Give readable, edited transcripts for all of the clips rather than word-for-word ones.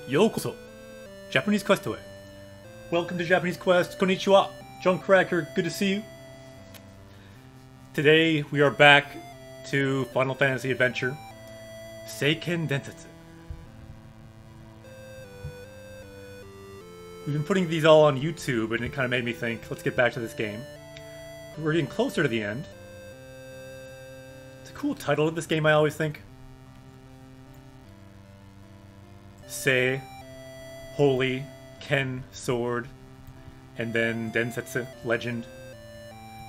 Yokoso! Japanese Quest away. Welcome to Japanese Quest. Konnichiwa. Junkcracker, good to see you. Today we are back to Final Fantasy Adventure Seiken Densetsu. We've been putting these all on YouTube and it kind of made me think, let's get back to this game. We're getting closer to the end. It's a cool title of this game, I always think. Sei, holy, Ken, sword, and then Densetsu, legend.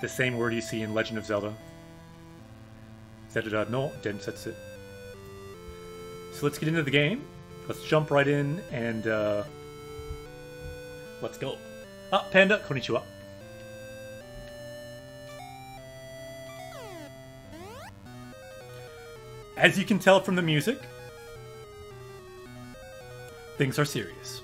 The same word you see in Legend of Zelda. Zelda no Densetsu. So let's get into the game. Let's jump right in and let's go. Ah, Panda, konnichiwa. As you can tell from the music, things are serious.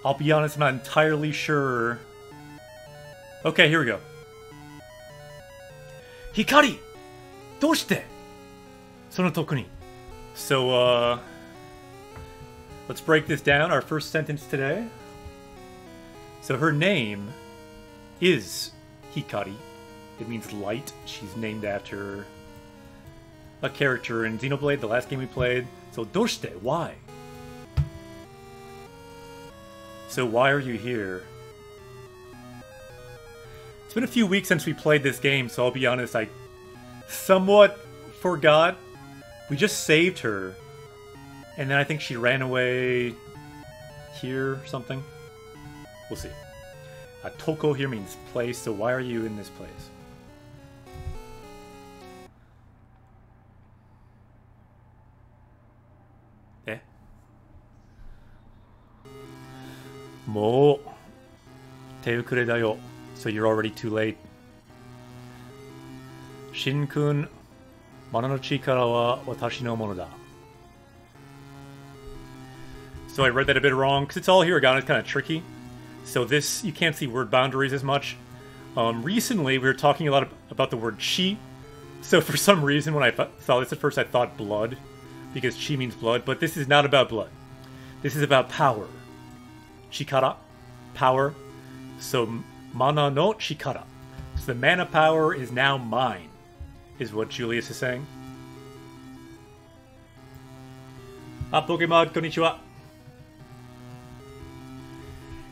I'll be honest, I'm not entirely sure. Okay, here we go. Hikari! Doshite? Sono toku ni. So, let's break this down. Our first sentence today. So her name is Hikari. It means light. She's named after a character in Xenoblade, the last game we played. So, doshite, why? So, why are you here? It's been a few weeks since we played this game, so I'll be honest, I somewhat forgot. We just saved her, and then I think she ran away here or something. We'll see. Toko here means place, so why are you in this place? Mo teukure da yo. So you're already too late. Shin-kun, mana no chikara wa watashi no mono da. So I read that a bit wrong, because it's all hiragana, it's kind of tricky. So this, you can't see word boundaries as much. Recently, we were talking a lot about the word chi. So for some reason, when I saw this at first, I thought blood, because chi means blood, but this is not about blood. This is about power. Chikara, power. So, mana no chikara. So the mana power is now mine, is what Julius is saying. Ah, Pokemon, konnichiwa.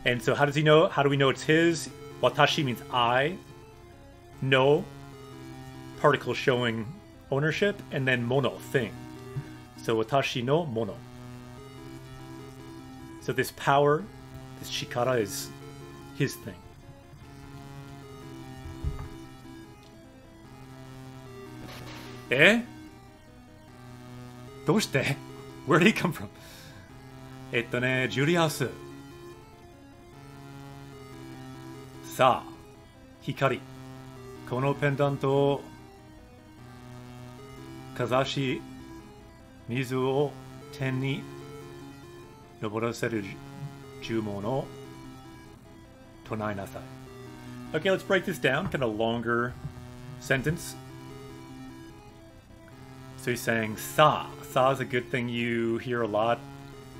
And so how does he know? How do we know it's his? Watashi means I. No, particle showing ownership. And then mono, thing. So watashi no mono. So this power, this chikara, is his thing. Eh? Doshite? Where did he come from? Julius. Sa, Hikari. Kono pendant o kazashi mizu o ten ni noboraseru jumon o tonai nasai. Okay, let's break this down. Kind of longer sentence. So he's saying sa. Sa is a good thing you hear a lot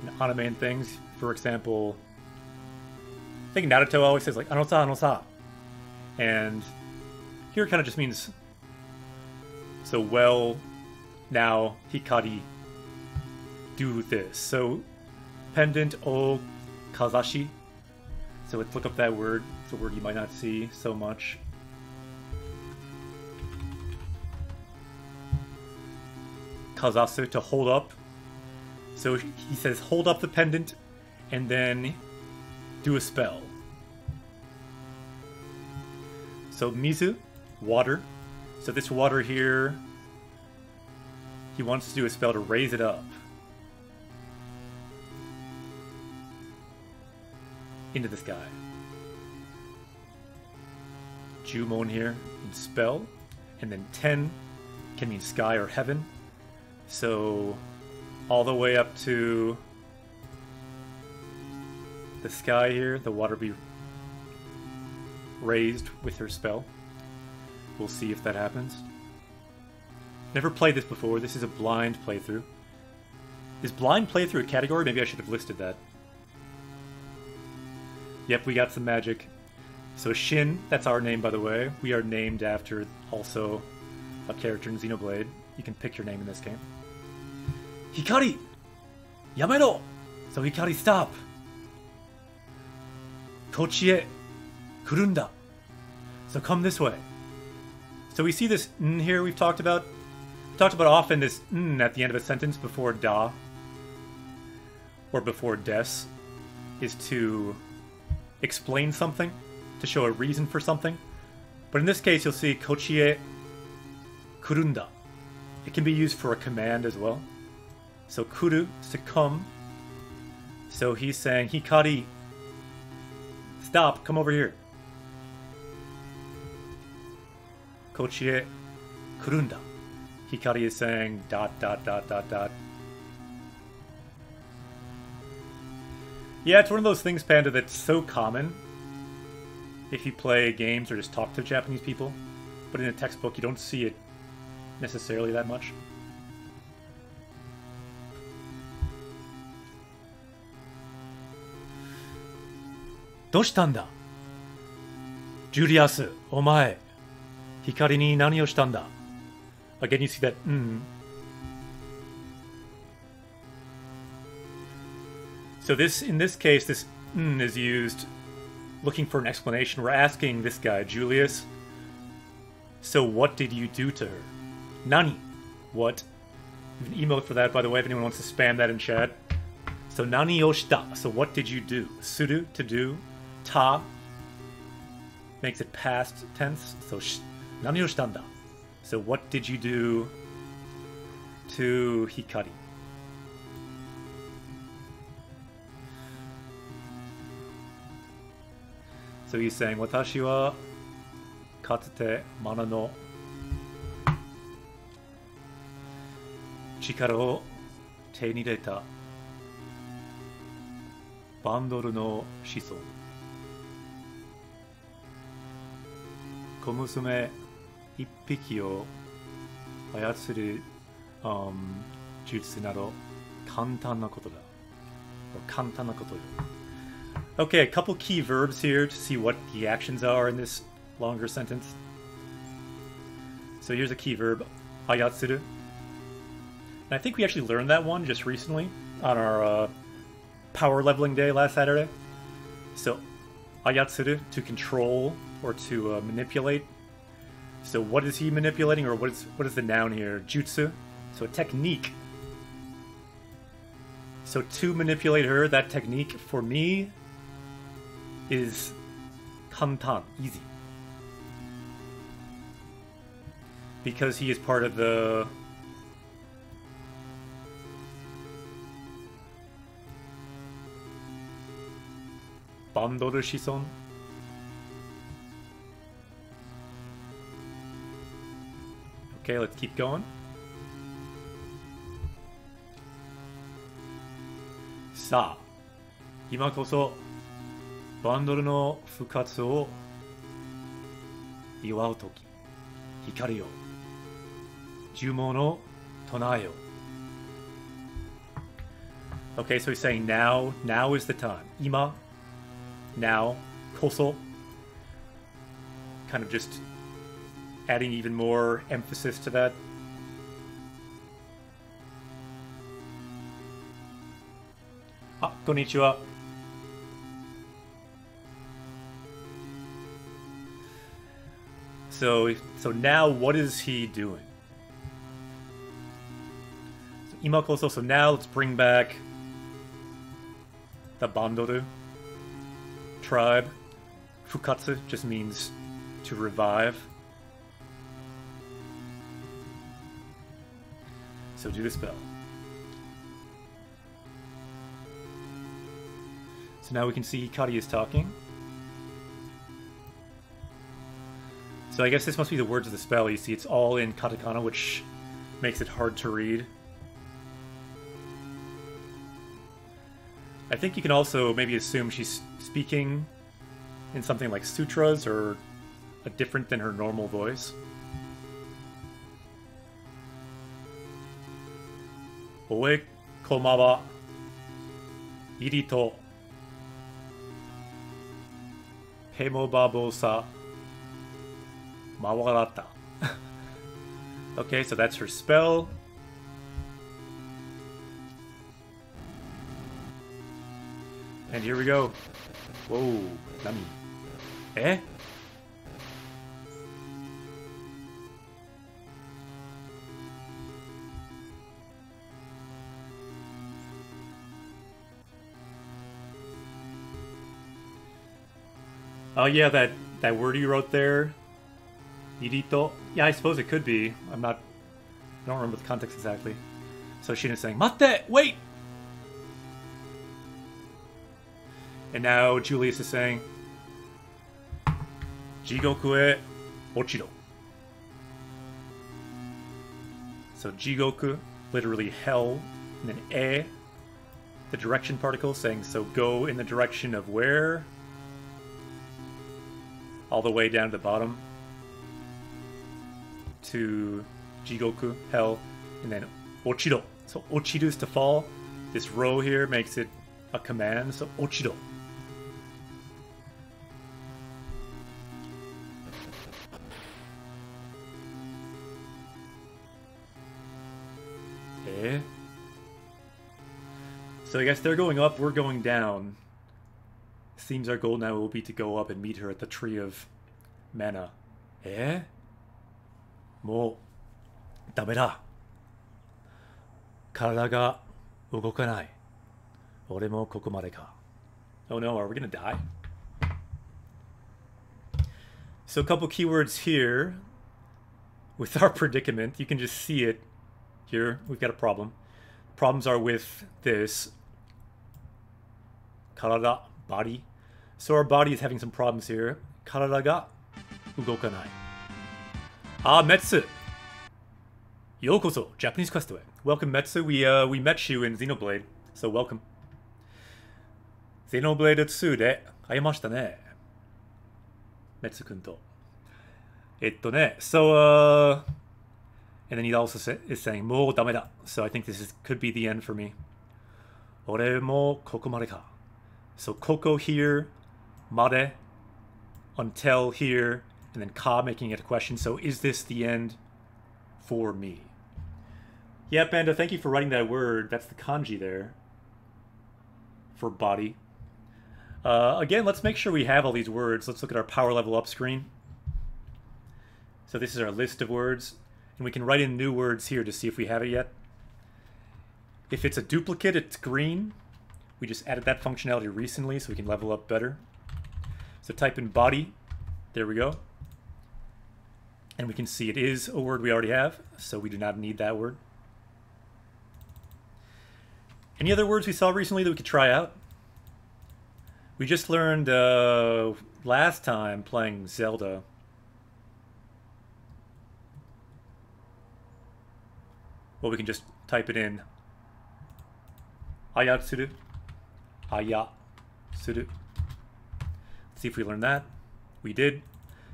in anime and things. For example, I think Naruto always says like ano sa. And here it kind of just means so well now Hikari do this. So pendant o kazashi. So let's look up that word. It's a word you might not see so much. Kazasu, to hold up. So he says hold up the pendant and then do a spell. So mizu, water. So this water here, he wants to do a spell to raise it up into the sky. Jumon here means spell, and then ten can mean sky or heaven. So all the way up to the sky here, the water be raised with her spell. We'll see if that happens. Never played this before. This is a blind playthrough. Is blind playthrough a category? Maybe I should have listed that. Yep, we got some magic. So Shin, that's our name, by the way. We are named after also a character in Xenoblade. You can pick your name in this game. Hikari! Yamero! So Hikari, stop! Kochie kurunda. So come this way. So we see this n here we've talked about. We've talked about often this n at the end of a sentence before da or before des is to explain something, to show a reason for something. But in this case, you'll see kochie kurunda. It can be used for a command as well. So kuru, to come. So he's saying, Hikari, stop, come over here. Kochie kurunda. Hikari is saying dot dot dot dot dot. Yeah, it's one of those things, Panda, that's so common if you play games or just talk to Japanese people, but in a textbook you don't see it necessarily that much. Doshitanda? Julius, omae, Hikari ni nani o shitanda? Again, you see that So this, in this case, this is used looking for an explanation. We're asking this guy, Julius, so what did you do to her? Nani? What? We have an emote for that, by the way, if anyone wants to spam that in chat. So nani o shita? So what did you do? Suru, to do. Ta makes it past tense. So nani o shitanda? So what did you do to Hikari? So he's saying, Watashi wa katsute mana no chikara o te ni ireta bandoru no shiso. Komusume ippiki o ayatsuru jutsu nado kantan na koto da. Or kantan na koto yo. Okay, a couple key verbs here to see what the actions are in this longer sentence. So here's a key verb, ayatsuru. And I think we actually learned that one just recently on our power leveling day last Saturday. So ayatsuru, to control or to manipulate. So what is he manipulating, or what is the noun here? Jutsu, so a technique. So to manipulate her, that technique for me is kantan, easy. Because he is part of the Bandoru Shison. Okay, let's keep going. Sa, ima koso Bandoru no fukatsu o iwau toki, hikari yo jumon no tonae yo. Okay, so he's saying now is the time. Ima, now, koso, kind of just adding even more emphasis to that. Ah, konnichiwa. So now what is he doing? So imakoso, so now let's bring back the Bandoru tribe. Fukatsu just means to revive. So do the spell. So now we can see Hikari is talking. So I guess this must be the words of the spell. You see, it's all in katakana, which makes it hard to read. I think you can also maybe assume she's speaking in something like sutras or a different than her normal voice. Oe koma wa iri to Hemobabosa Mawarata. Okay, so that's her spell. And here we go. Whoa, nani? Eh? Oh yeah, that word you wrote there, irito. Yeah, I suppose it could be. I don't remember the context exactly. So Shina's saying, "Matte, wait!" And now Julius is saying, "Jigoku e ochiro." So Jigoku, literally hell, and then e, the direction particle, saying, so go in the direction of where? All the way down to the bottom to Jigoku, hell, and then Ochiro. So Ochiru is to fall. This row here makes it a command, so Ochiro. Eh? So I guess they're going up, we're going down. Seems our goal now will be to go up and meet her at the Tree of Mana. Eh? Mo dame da. Karada ga ugokanai. Ore mo koko made ka. Oh no, are we gonna die? So a couple keywords here. With our predicament, you can just see it. Here, we've got a problem. Problems are with this. Karada, body. So our body is having some problems here. Karada ga ugokanai. Ah, Metsu! Yokoso, Japanese Quest. Welcome, Metsu. We met you in Xenoblade, so welcome. Xenoblade 2で会いましたね。Metsu-kunと。So, and then he also is saying, もうダメだ. So I think this could be the end for me. 俺もここまでか. So koko here, made, until here, and then ka making it a question. So is this the end for me? Yeah, Panda, thank you for writing that word. That's the kanji there for body. Again, let's make sure we have all these words. Let's look at our power level up screen. So this is our list of words. And we can write in new words here to see if we have it yet. If it's a duplicate, it's green. We just added that functionality recently so we can level up better. So type in body. There we go. And we can see it is a word we already have, so we do not need that word. Any other words we saw recently that we could try out? We just learned last time playing Zelda. Well, we can just type it in. Ayatsuru. Ayatsuru. See if we learned that. We did.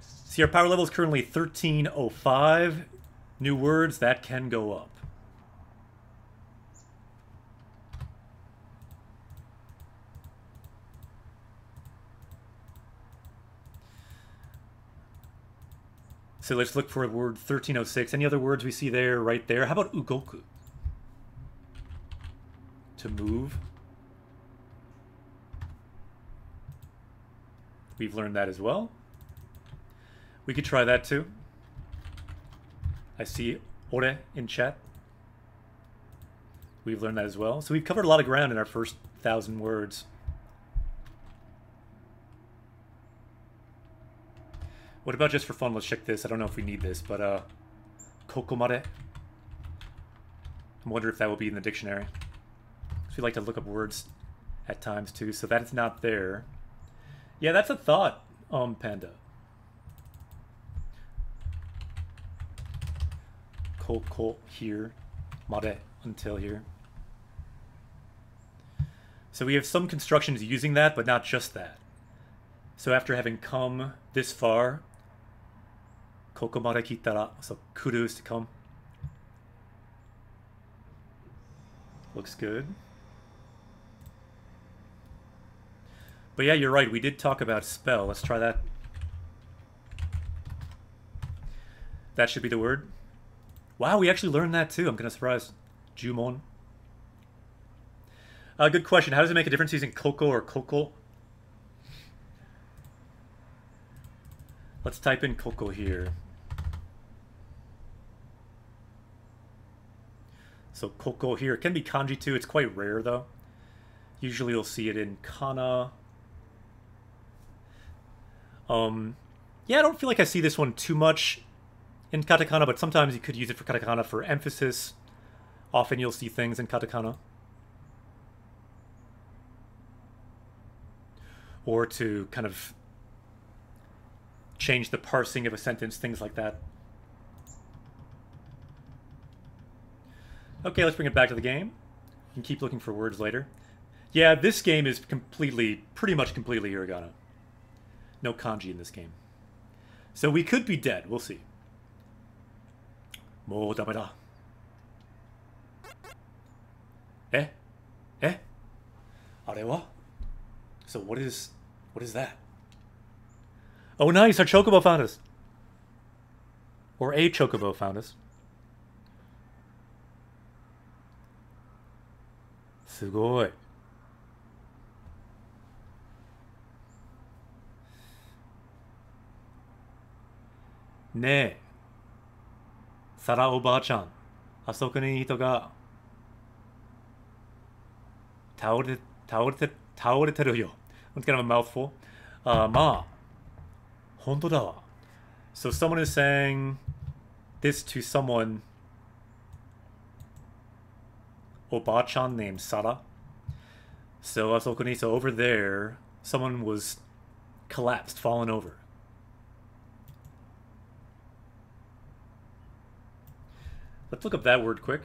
See, our power level is currently 1305. New words, that can go up. So let's look for word 1306. Any other words we see there, right there? How about ugoku? To move. We've learned that as well. We could try that too. I see ore in chat. We've learned that as well. So we've covered a lot of ground in our first 1,000 words. What about just for fun? Let's check this. I don't know if we need this, but kokomare. I wonder if that will be in the dictionary. Because we like to look up words at times too. So that's not there. Yeah, that's a thought, Panda. Koko here, mare until here. So we have some constructions using that, but not just that. So after having come this far, koko mare kitara, so kuru is to come. Looks good. But yeah, you're right. We did talk about spell. Let's try that. That should be the word. Wow, we actually learned that too. I'm kind of surprised. Jumon. Good question. How does it make a difference using Koko or Koko? Let's type in Koko here. So Koko here. It can be kanji too. It's quite rare though. Usually you'll see it in kana. Yeah, I don't feel like I see this one too much in katakana, but sometimes you could use it for katakana for emphasis. Often you'll see things in katakana. Or to kind of change the parsing of a sentence, things like that. Okay, let's bring it back to the game. You can keep looking for words later. Yeah, this game is pretty much completely hiragana. No kanji in this game. So we could be dead. We'll see. Mo dame da. Eh? Eh? Are wa? So what is that? Oh nice, our chocobo found us. Or a chocobo found us. Sugoi. Neえ、サラおばあちゃん、あそこに人が倒れてるよ。It's kind of a mouthful. まあ、本当だわ。So someone is saying this to someone, おばあちゃん named Sara. So あそこに、so over there, someone was collapsed, fallen over. Let's look up that word quick.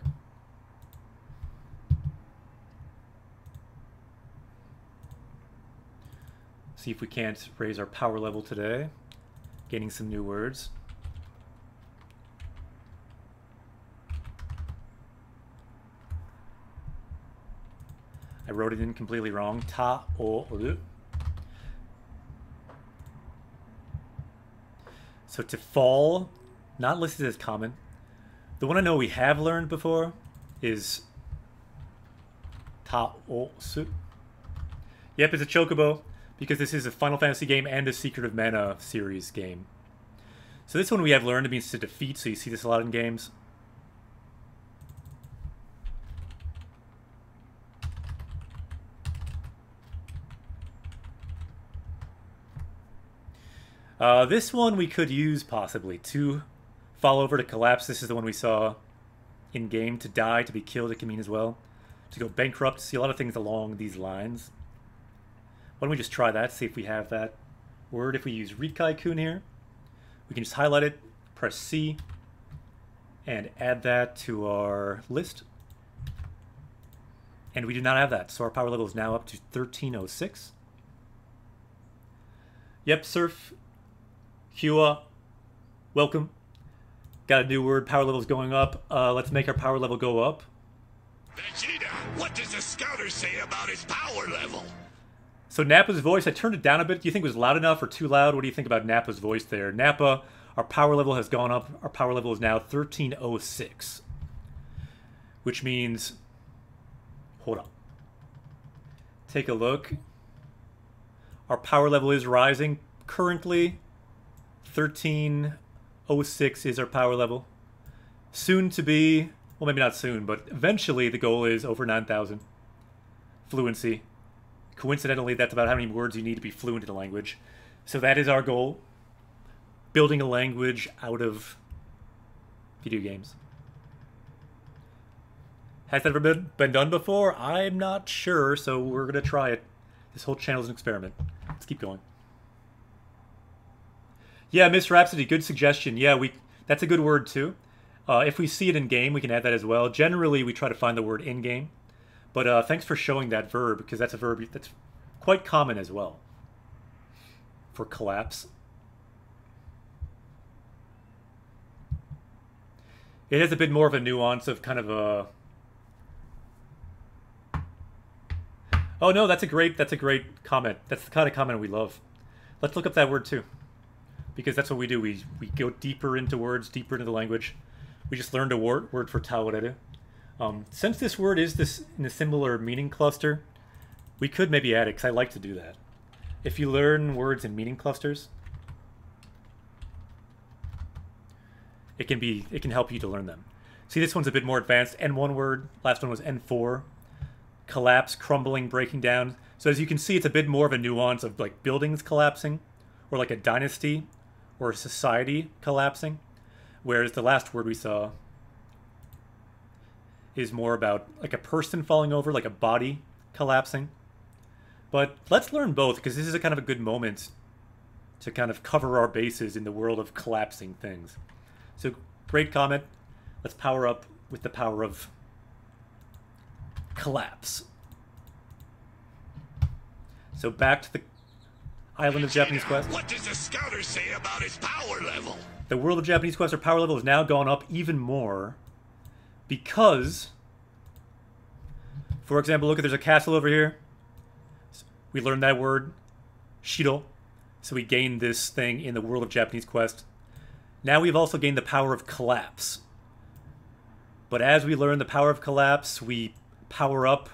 See if we can't raise our power level today. Gaining some new words. I wrote it in completely wrong. Ta-o-ru. So to fall, not listed as common. The one I know we have learned before is Ta-o-su. Yep, it's a chocobo, because this is a Final Fantasy game and a Secret of Mana series game. So this one we have learned, it means to defeat, so you see this a lot in games. This one we could use, possibly, to fall over, to collapse. This is the one we saw in-game. To die, to be killed, it can mean as well. To go bankrupt, see a lot of things along these lines. Why don't we just try that, see if we have that word. If we use Rikai-kun here, we can just highlight it, press C, and add that to our list. And we do not have that, so our power level is now up to 1306. Yep, Surf, Hua, welcome. Got a new word, power level's going up. Let's make our power level go up. Vegeta, what does the scouter say about his power level? So Nappa's voice, I turned it down a bit. Do you think it was loud enough or too loud? What do you think about Nappa's voice there? Nappa, our power level has gone up. Our power level is now 1306. Which means, hold on. Take a look. Our power level is rising. Currently, 1306 is our power level. Soon to be, well, maybe not soon, but eventually the goal is over 9,000. Fluency. Coincidentally, that's about how many words you need to be fluent in a language. So that is our goal. Building a language out of video games. Has that ever been done before? I'm not sure, so we're going to try it. This whole channel is an experiment. Let's keep going. Yeah, Miss Rhapsody, good suggestion. Yeah, that's a good word too. If we see it in game, we can add that as well. Generally, we try to find the word in game. But thanks for showing that verb, because that's a verb that's quite common as well. For collapse. It has a bit more of a nuance of kind of a Oh no, that's a great comment. That's the kind of comment we love. Let's look up that word too, because that's what we do. We go deeper into words, deeper into the language. We just learned a word for taoreru. Since this word is this in a similar meaning cluster, we could maybe add it, because I like to do that. If you learn words in meaning clusters, it can help you to learn them. See, this one's a bit more advanced. N1 word, last one was N4. Collapse, crumbling, breaking down. So as you can see, it's a bit more of a nuance of like buildings collapsing, or like a dynasty, or a society collapsing. Whereas the last word we saw is more about like a person falling over, like a body collapsing. But let's learn both, because this is a kind of a good moment to kind of cover our bases in the world of collapsing things. So great comment. Let's power up with the power of collapse. So back to the island of Japanese Quest. What does the scouter say about his power level? The world of Japanese Quest, our power level has now gone up even more because, for example, look at there's a castle over here. We learned that word, Shiro. So we gained this thing in the world of Japanese Quest. Now we've also gained the power of collapse. But as we learn the power of collapse, we power up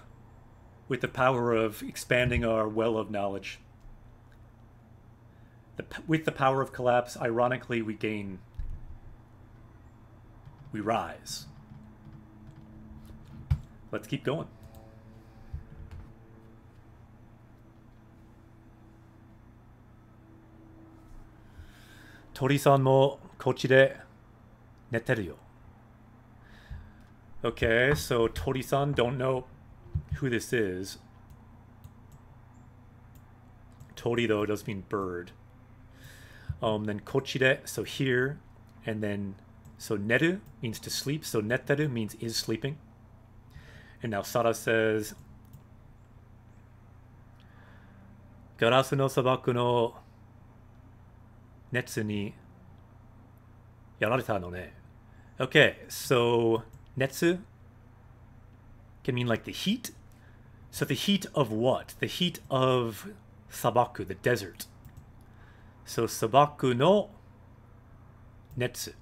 with the power of expanding our well of knowledge. With the power of collapse, ironically, we rise. Let's keep going. Tori-san mo kochi de neteru yo. Okay, so Tori-san, don't know who this is. Tori, though, does mean bird. Then kochide, so here, and then, so neru means to sleep, so neteru means is sleeping. And now Sara says, Garasu no sabaku no netsu ni yarareta no ne. Okay, so netsu can mean like the heat. So the heat of what? The heat of sabaku, the desert. So sabaku no netsu.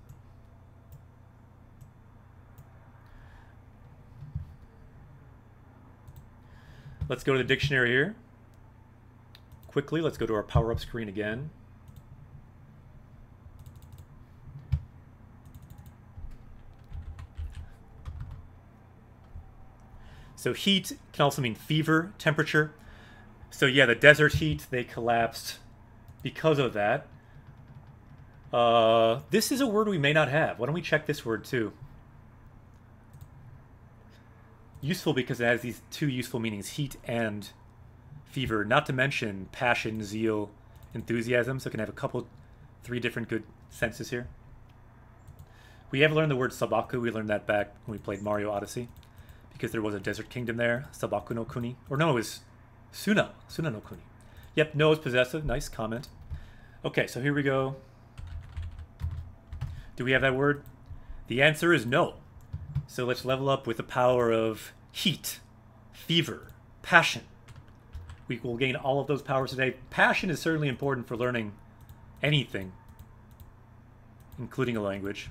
Let's go to the dictionary here. Quickly, let's go to our power-up screen again. So heat can also mean fever, temperature. So yeah, the desert heat, they collapsed because of that. This is a word we may not have. Why don't we check this word too? Useful because it has these two useful meanings, heat and fever. Not to mention passion, zeal, enthusiasm. So it can have a couple, 3 different good senses here. We have learned the word sabaku. We learned that back when we played Mario Odyssey, because there was a desert kingdom there, Sabaku no Kuni. Or no, it was Suna no Kuni. Yep, no is possessive. Nice comment. Okay, so here we go. Do we have that word? The answer is no. So let's level up with the power of heat, fever, passion. We will gain all of those powers today. Passion is certainly important for learning anything, including a language.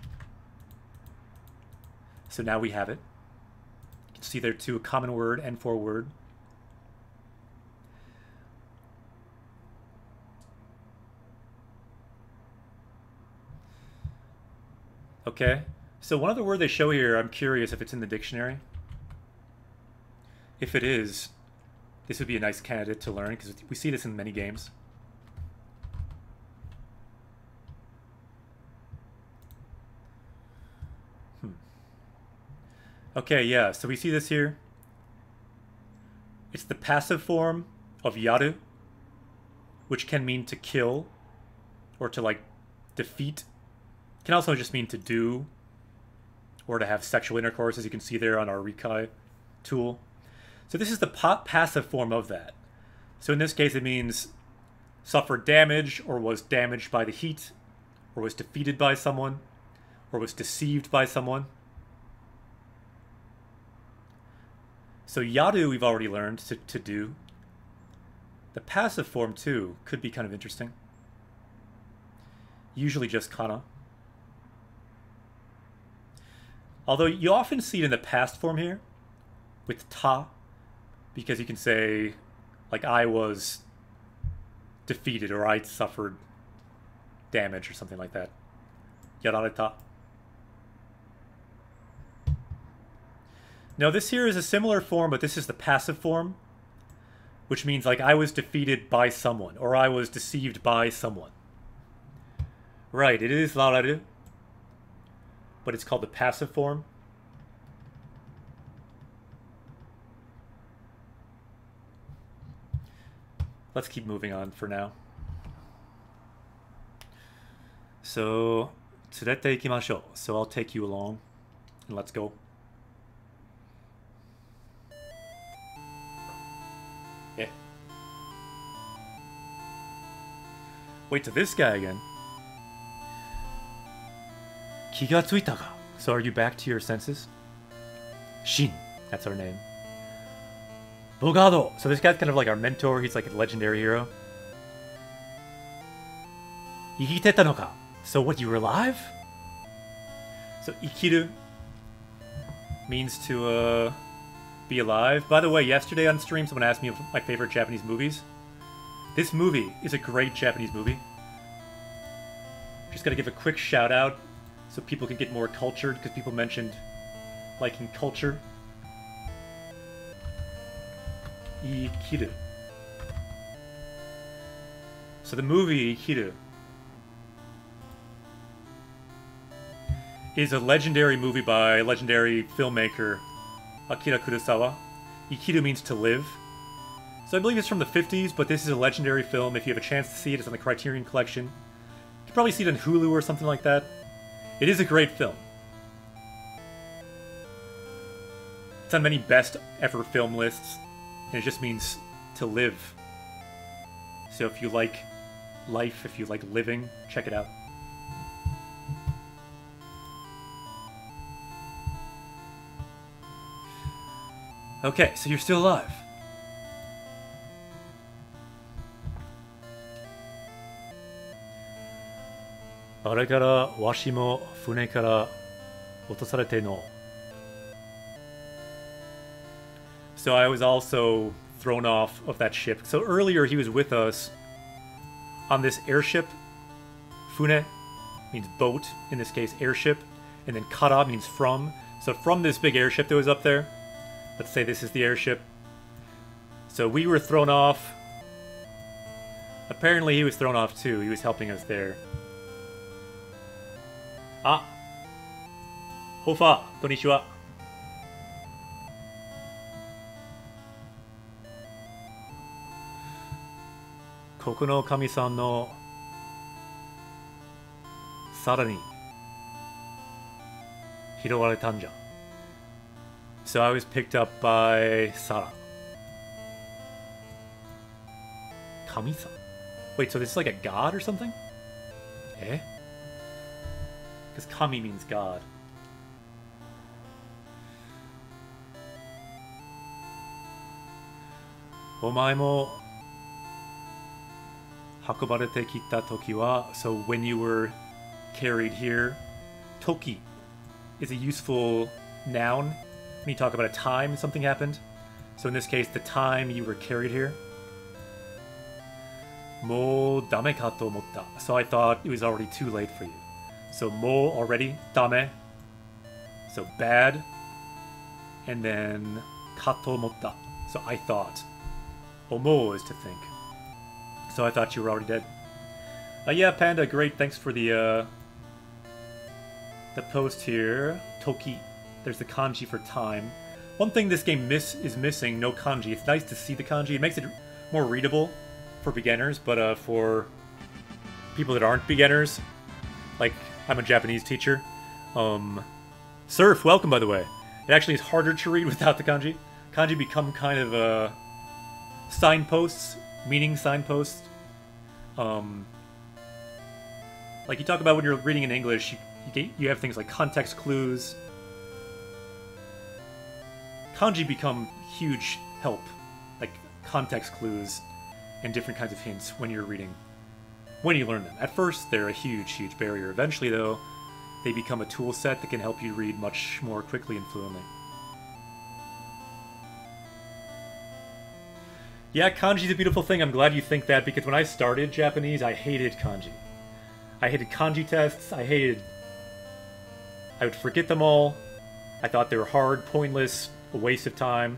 So now we have it. You can see there too, a common word, N4 word. Okay, so one other word they show here, I'm curious if it's in the dictionary. If it is, this would be a nice candidate to learn, because we see this in many games. Okay, yeah, so we see this here. It's the passive form of yaru, which can mean to kill, or to, like, defeat. It can also just mean to do, or to have sexual intercourse, as you can see there on our Rikai tool. So this is the passive form of that. So in this case, it means suffered damage, or was damaged by the heat, or was defeated by someone, or was deceived by someone. So yaru we've already learned to do, The passive form, too, could be kind of interesting. Usually just kana. Although you often see it in the past form here, with ta, because you can say, like, I was defeated, or I suffered damage, or something like that. Yarareta. Now this here is a similar form, but this is the passive form, which means, like, I was defeated by someone, or I was deceived by someone. Right, it is rararu, but it's called the passive form. Let's keep moving on for now. So, 連れて行きましょう. So I'll take you along, and let's go. Yeah. Wait to this guy again. 気がついたか? So are you back to your senses? Shin, that's our name. Bogado. So this guy's kind of like our mentor. He's like a legendary hero. 生きてたのか? So what, you were alive? So ikiru means to be alive. By the way, yesterday on stream, someone asked me of my favorite Japanese movies. This movie is a great Japanese movie. Just gotta give a quick shout out so people can get more cultured, because people mentioned liking culture. Ikiru. So the movie Ikiru is a legendary movie by legendary filmmaker Akira Kurosawa. Ikiru means to live. So I believe it's from the 50s, but this is a legendary film. If you have a chance to see it, it's on the Criterion Collection. You can probably see it on Hulu or something like that. It is a great film. It's on many best ever film lists, and it just means to live. So if you like life, if you like living, check it out. Okay, so you're still alive. So I was also thrown off of that ship. So earlier he was with us on this airship. Fune means boat, in this case airship. And then kara means from. So from this big airship that was up there. Let's say this is the airship. So we were thrown off. Apparently he was thrown off too. He was helping us there. Ah. Hofa, konnichiwa. Koko no kami-san no Sara ni hirowareta ja. So I was picked up by Sara. Kami-san? Wait, so this is like a god or something? Eh? Because kami means god. Omae mo hakobarete kita toki wa. So when you were carried here, toki is a useful noun when you talk about a time something happened. So in this case, the time you were carried here. Mo dame ka to omotta. So I thought it was already too late for you. So mo already, dame. So bad. And then ka to omotta. So I thought. Omo is to think. So I thought you were already dead. Yeah, Panda, great. Thanks for the post here. Toki. There's the kanji for time. One thing this game is missing, no kanji. It's nice to see the kanji. It makes it more readable for beginners, but for people that aren't beginners, like I'm a Japanese teacher. Surf, welcome by the way. It actually is harder to read without the kanji. Kanji become kind of signposts, meaning signposts. Like you talk about when you're reading in English, you have things like context clues. Kanji become huge help, like context clues and different kinds of hints when you're reading, when you learn them. At first, they're a huge, huge barrier. Eventually, though, they become a tool set that can help you read much more quickly and fluently. Yeah, kanji's a beautiful thing. I'm glad you think that, because when I started Japanese, I hated kanji. I hated kanji tests. I would forget them all. I thought they were hard, pointless, a waste of time.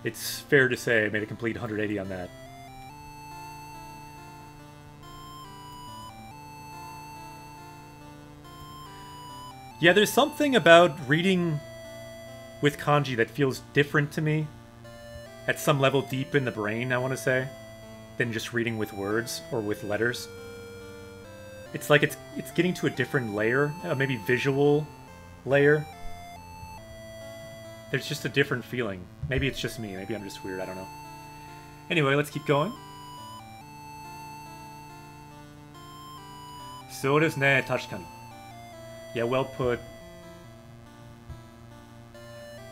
It's fair to say I made a complete 180 on that. Yeah, there's something about reading with kanji that feels different to me, at some level deep in the brain, I want to say, than just reading with words or with letters. It's like it's getting to a different layer, maybe visual layer. There's just a different feeling. Maybe it's just me, maybe I'm just weird, I don't know. Anyway, let's keep going. そうですね、確かに. Yeah, well put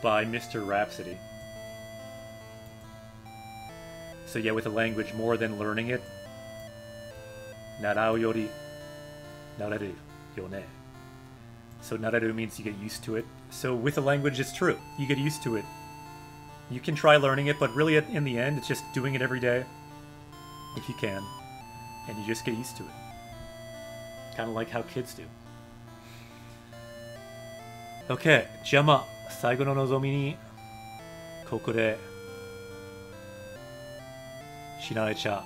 by Mr. Rhapsody. So yeah, with a language, more than learning it, 習うより慣れるよね. So 慣れる means you get used to it. So with a language, it's true. You get used to it. You can try learning it, but really in the end, it's just doing it every day, if you can, and you just get used to it. Kind of like how kids do. Okay, 邪魔。最後の望みにここで死なれちゃ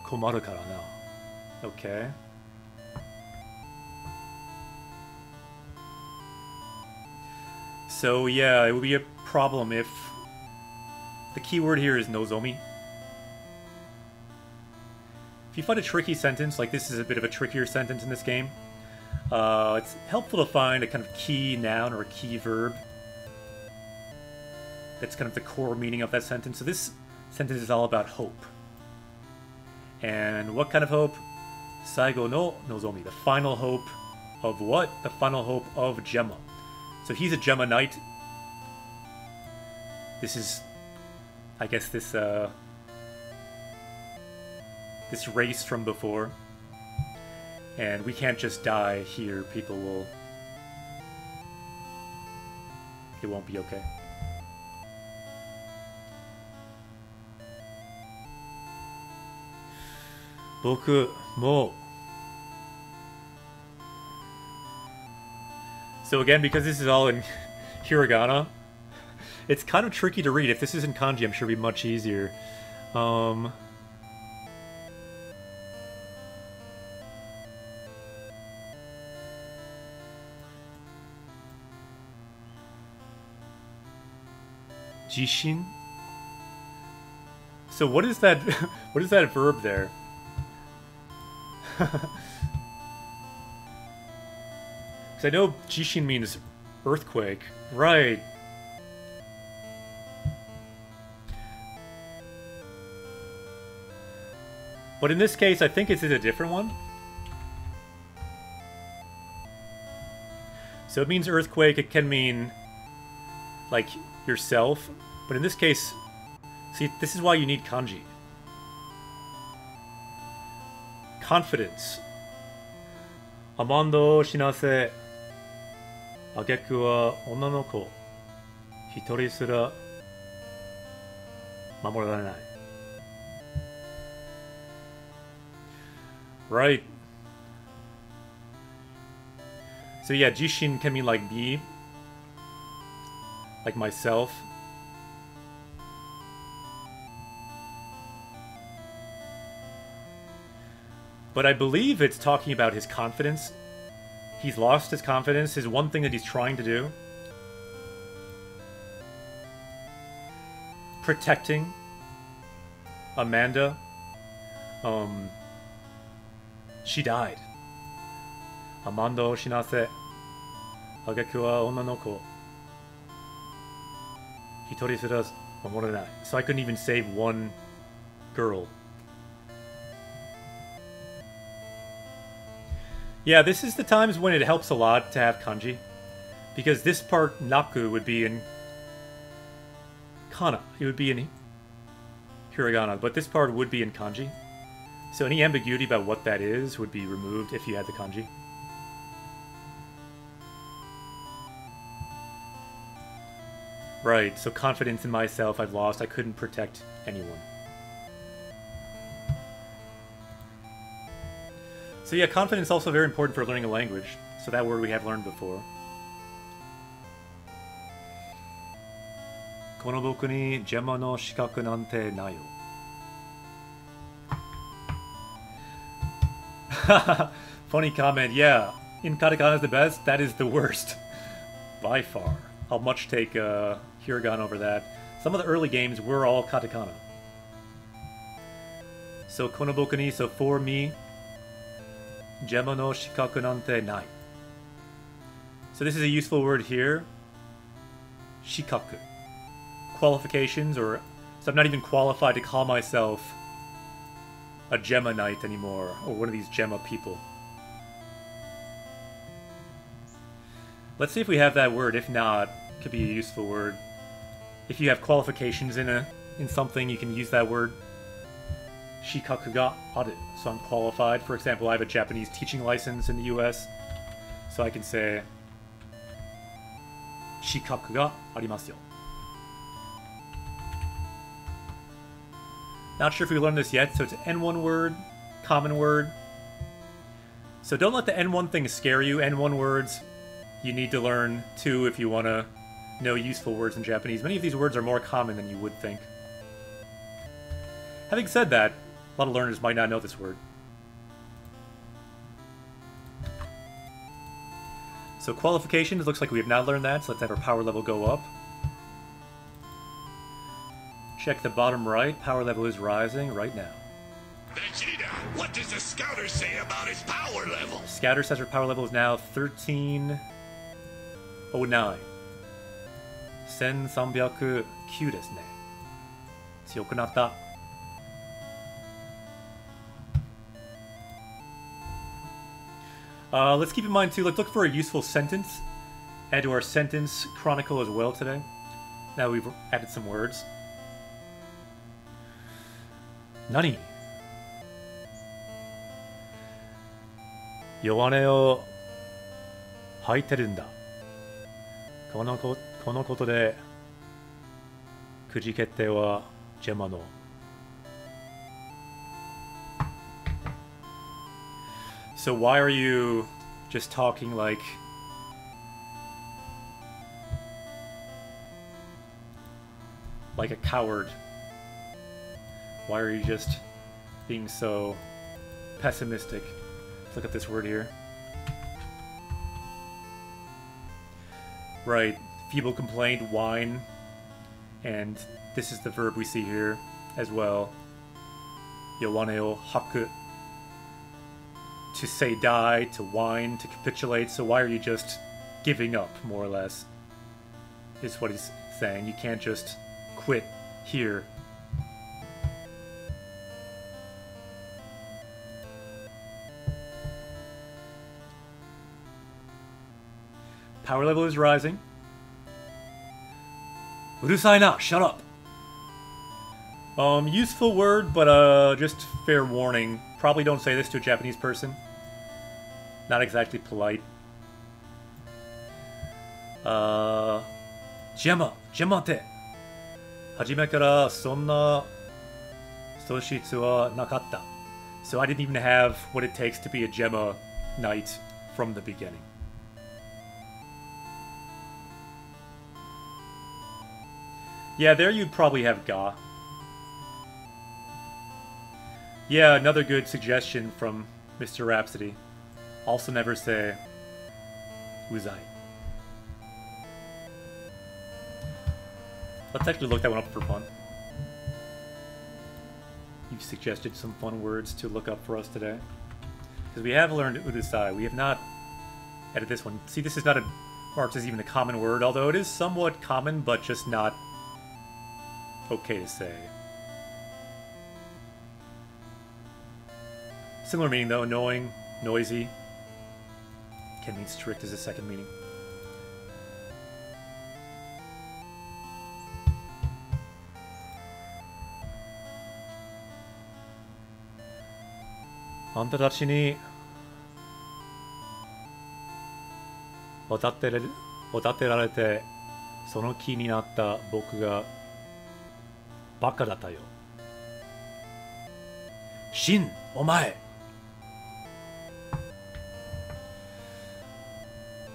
困るからな。Okay. So yeah, it would be a problem if the keyword here is nozomi. If you find a tricky sentence, like this is a bit of a trickier sentence in this game, it's helpful to find a kind of key noun or a key verb that's kind of the core meaning of that sentence. So this sentence is all about hope. And what kind of hope? Saigo no nozomi, the final hope of what? The final hope of Gemma. So he's a Gemma Knight. This is, I guess, this race from before. And we can't just die here. People will... It won't be okay. Boku mo. So again, because this is all in hiragana, it's kind of tricky to read. If this is in kanji, I'm sure it'd be much easier. Jishin? So what is that what is that verb there? Because I know Jishin means earthquake. Right. But in this case, I think it's a different one. So it means earthquake. It can mean, like, yourself. But in this case, see, this is why you need kanji. Confidence. Amando shinase. Ageku wa onna no ko. Hitori sura mamoranai. Right. So yeah, Jishin can mean like me. Like myself. But I believe it's talking about his confidence. He's lost his confidence, his one thing that he's trying to do. Protecting Amanda. She died. Amando shinase. Ageku wa onna no ko. Hitori sura mamoranai. So I couldn't even save one girl. Yeah, this is the times when it helps a lot to have kanji. Because this part, naku, would be in kana. It would be in hiragana, but this part would be in kanji. So any ambiguity about what that is would be removed if you had the kanji. Right, so confidence in myself I've lost. I couldn't protect anyone. So yeah, confidence is also very important for learning a language. So that word we have learned before. この僕に邪魔の資格なんてないよ. Funny comment, yeah. In katakana is the best, that is the worst. By far. I'll much take hiragana over that. Some of the early games were all katakana. So konoboku ni, so for me, jema no shikaku nante nai. So this is a useful word here. Shikaku. Qualifications, or so I'm not even qualified to call myself a Gemma Knight anymore, or one of these Gemma people. Let's see if we have that word. If not, it could be a useful word. If you have qualifications in something, you can use that word. Shikaku ga aru. So I'm qualified. For example, I have a Japanese teaching license in the US, so I can say Shikaku ga arimasu yo. Not sure if we learned this yet, so it's an N1 word, common word. So don't let the N1 thing scare you. N1 words you need to learn too if you want to know useful words in Japanese. Many of these words are more common than you would think. Having said that, a lot of learners might not know this word. So qualifications, looks like we have not learned that, so let's have our power level go up. Check the bottom right. Power level is rising right now. Vegeta, what does the scouter say about his power level? Scouter says her power level is now 1309. 1309ですね。強くなった。Let's keep in mind too, let's look for a useful sentence. Add to our sentence chronicle as well today. Now we've added some words. 何弱音を吐いてるんだ。このことでくじ決定は邪魔の。So why are you just talking like a coward? Why are you just being so pessimistic? Let's look at this word here. Right, feeble complaint, whine, and this is the verb we see here as well. Yowane o haku. To say die, to whine, to capitulate. So why are you just giving up, more or less? Is what he's saying. You can't just quit here. Power level is rising. Urusai na, shut up. Useful word, but just fair warning. Probably don't say this to a Japanese person. Not exactly polite. Gemma te. Hajime kara sonna soshitsu wa nakatta. So I didn't even have what it takes to be a Gemma Knight from the beginning. Yeah, there you'd probably have ga. Yeah, another good suggestion from Mr. Rhapsody. Also never say uzai. Let's actually look that one up for fun. You've suggested some fun words to look up for us today. Because we have learned urusai. We have not added this one. See, this is not marked as even a common word, although it is somewhat common, but just not okay to say. Similar meaning though, annoying, noisy. Can mean strict as a second meaning. あんたたちにおだてられてその気になった僕がバカだったよ。シン、お前。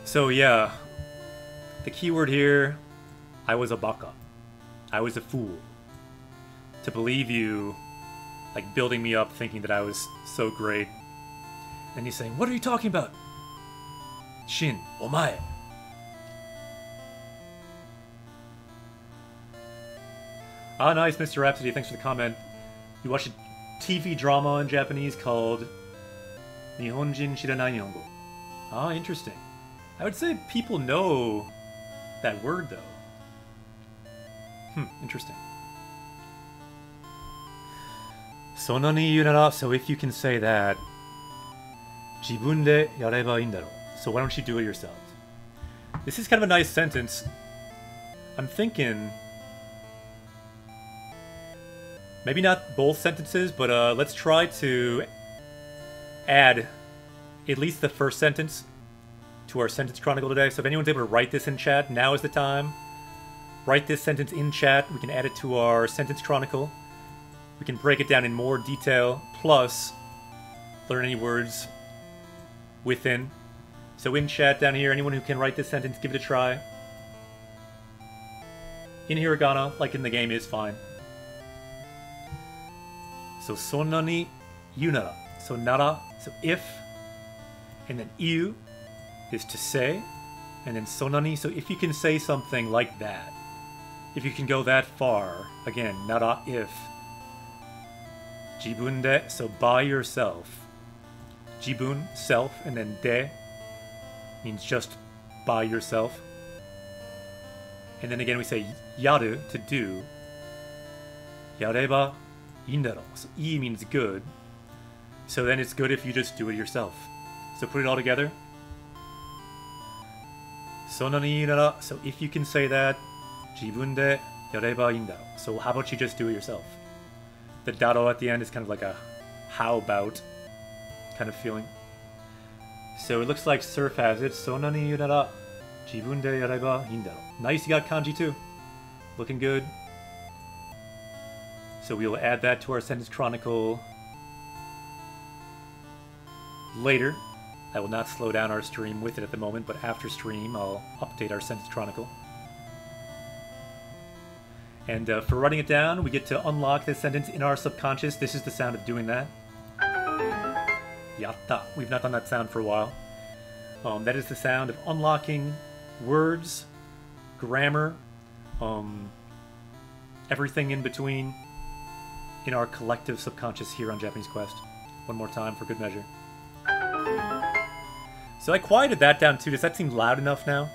So yeah, the keyword here, I was a baka. I was a fool. To believe you, like building me up thinking that I was so great. And he's saying, what are you talking about? Shin, omae. Ah, nice, Mr. Rhapsody. Thanks for the comment. You watched a TV drama in Japanese called Nihonjin Shiranai Nihongo. Ah, interesting. I would say people know that word, though. Interesting. Sonna ni iu nara, so if you can say that, jibun de yareba in daro. So why don't you do it yourself? This is kind of a nice sentence. I'm thinking... maybe not both sentences, but let's try to add at least the first sentence to our sentence chronicle today. So if anyone's able to write this in chat, now is the time. Write this sentence in chat. We can add it to our sentence chronicle. We can break it down in more detail, plus learn any words within. So in chat down here, anyone who can write this sentence, give it a try. In hiragana, like in the game, is fine. So sonna ni iu nara. So nara, so if, and then iu is to say, and then sonna ni, so if you can say something like that, if you can go that far, again, nara, if. Jibun de, so by yourself. Jibun, self, and then de means just by yourself. And then again we say yaru, to do. Yareba indaro. So I means good. So then it's good if you just do it yourself. So put it all together. Sonna ni nara. So if you can say that, jibun de yareba indaro. So how about you just do it yourself? The daro at the end is kind of like a how about kind of feeling. So it looks like Surf has it. Sonna ni nara. Jibun de yareba indaro. Nice, you got kanji too. Looking good. So we'll add that to our sentence chronicle later. I will not slow down our stream with it at the moment, but after stream I'll update our sentence chronicle. And for writing it down, we get to unlock this sentence in our subconscious. This is the sound of doing that. Yatta. We've not done that sound for a while. That is the sound of unlocking words, grammar, everything in between in our collective subconscious here on Japanese Quest. One more time for good measure. So I quieted that down too. Does that seem loud enough now?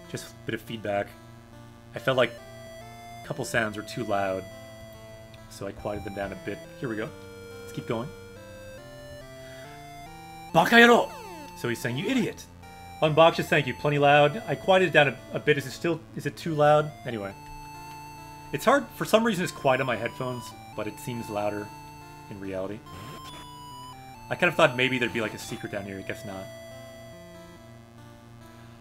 Just a bit of feedback. I felt like a couple sounds were too loud, so I quieted them down a bit. Here we go. Let's keep going. Bakayaro! So he's saying, you idiot! Unbox just thank you, plenty loud. I quieted it down a bit. Is it too loud? Anyway. It's hard, for some reason it's quiet on my headphones, but it seems louder in reality. I kind of thought maybe there'd be like a secret down here, I guess not.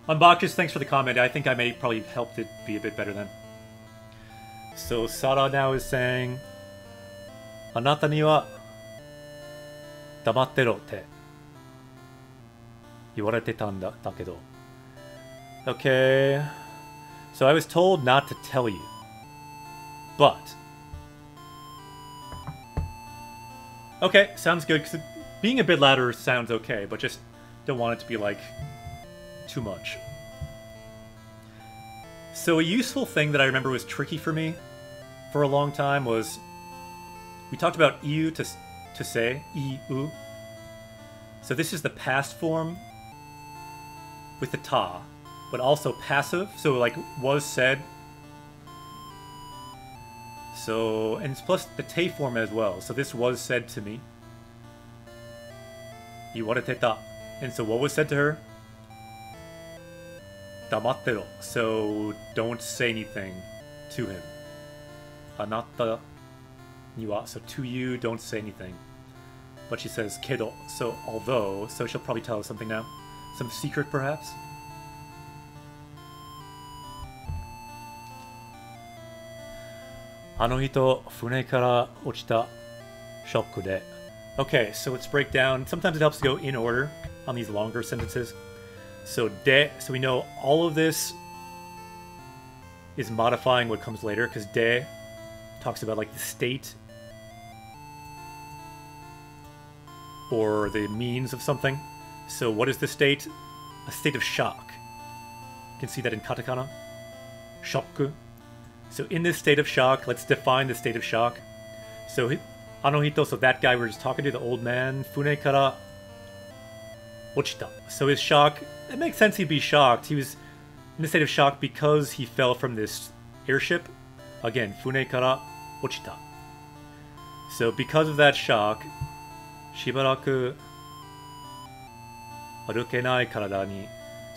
Unboxes, thanks for the comment. I think I may probably helped it be a bit better then. So Sara now is saying, Anata ni wa damattero te iwarete tanda dakedo. Okay. So I was told not to tell you. But okay, sounds good. Cause being a bit louder sounds okay, but just don't want it to be like too much. So a useful thing that I remember was tricky for me for a long time was we talked about iu to say iu. So this is the past form with the ta, but also passive. So like was said. So, and it's plus the te form as well. So this was said to me. Iwarete ta. And so what was said to her? Damattero. So don't say anything to him. Anata ni wa. So to you, don't say anything. But she says kedo, so although, so she'll probably tell us something now. Some secret, perhaps? Okay, so let's break down. Sometimes it helps to go in order on these longer sentences. So de, so we know all of this is modifying what comes later, because de talks about like the state or the means of something. So what is the state? A state of shock. You can see that in katakana. Shoku. So in this state of shock, let's define the state of shock. So Anohito, so that guy we were just talking to, the old man, fune kara ochita. So his shock, it makes sense he'd be shocked. He was in a state of shock because he fell from this airship. Again, fune kara ochita. So because of that shock, shibaraku arukenai karada ni.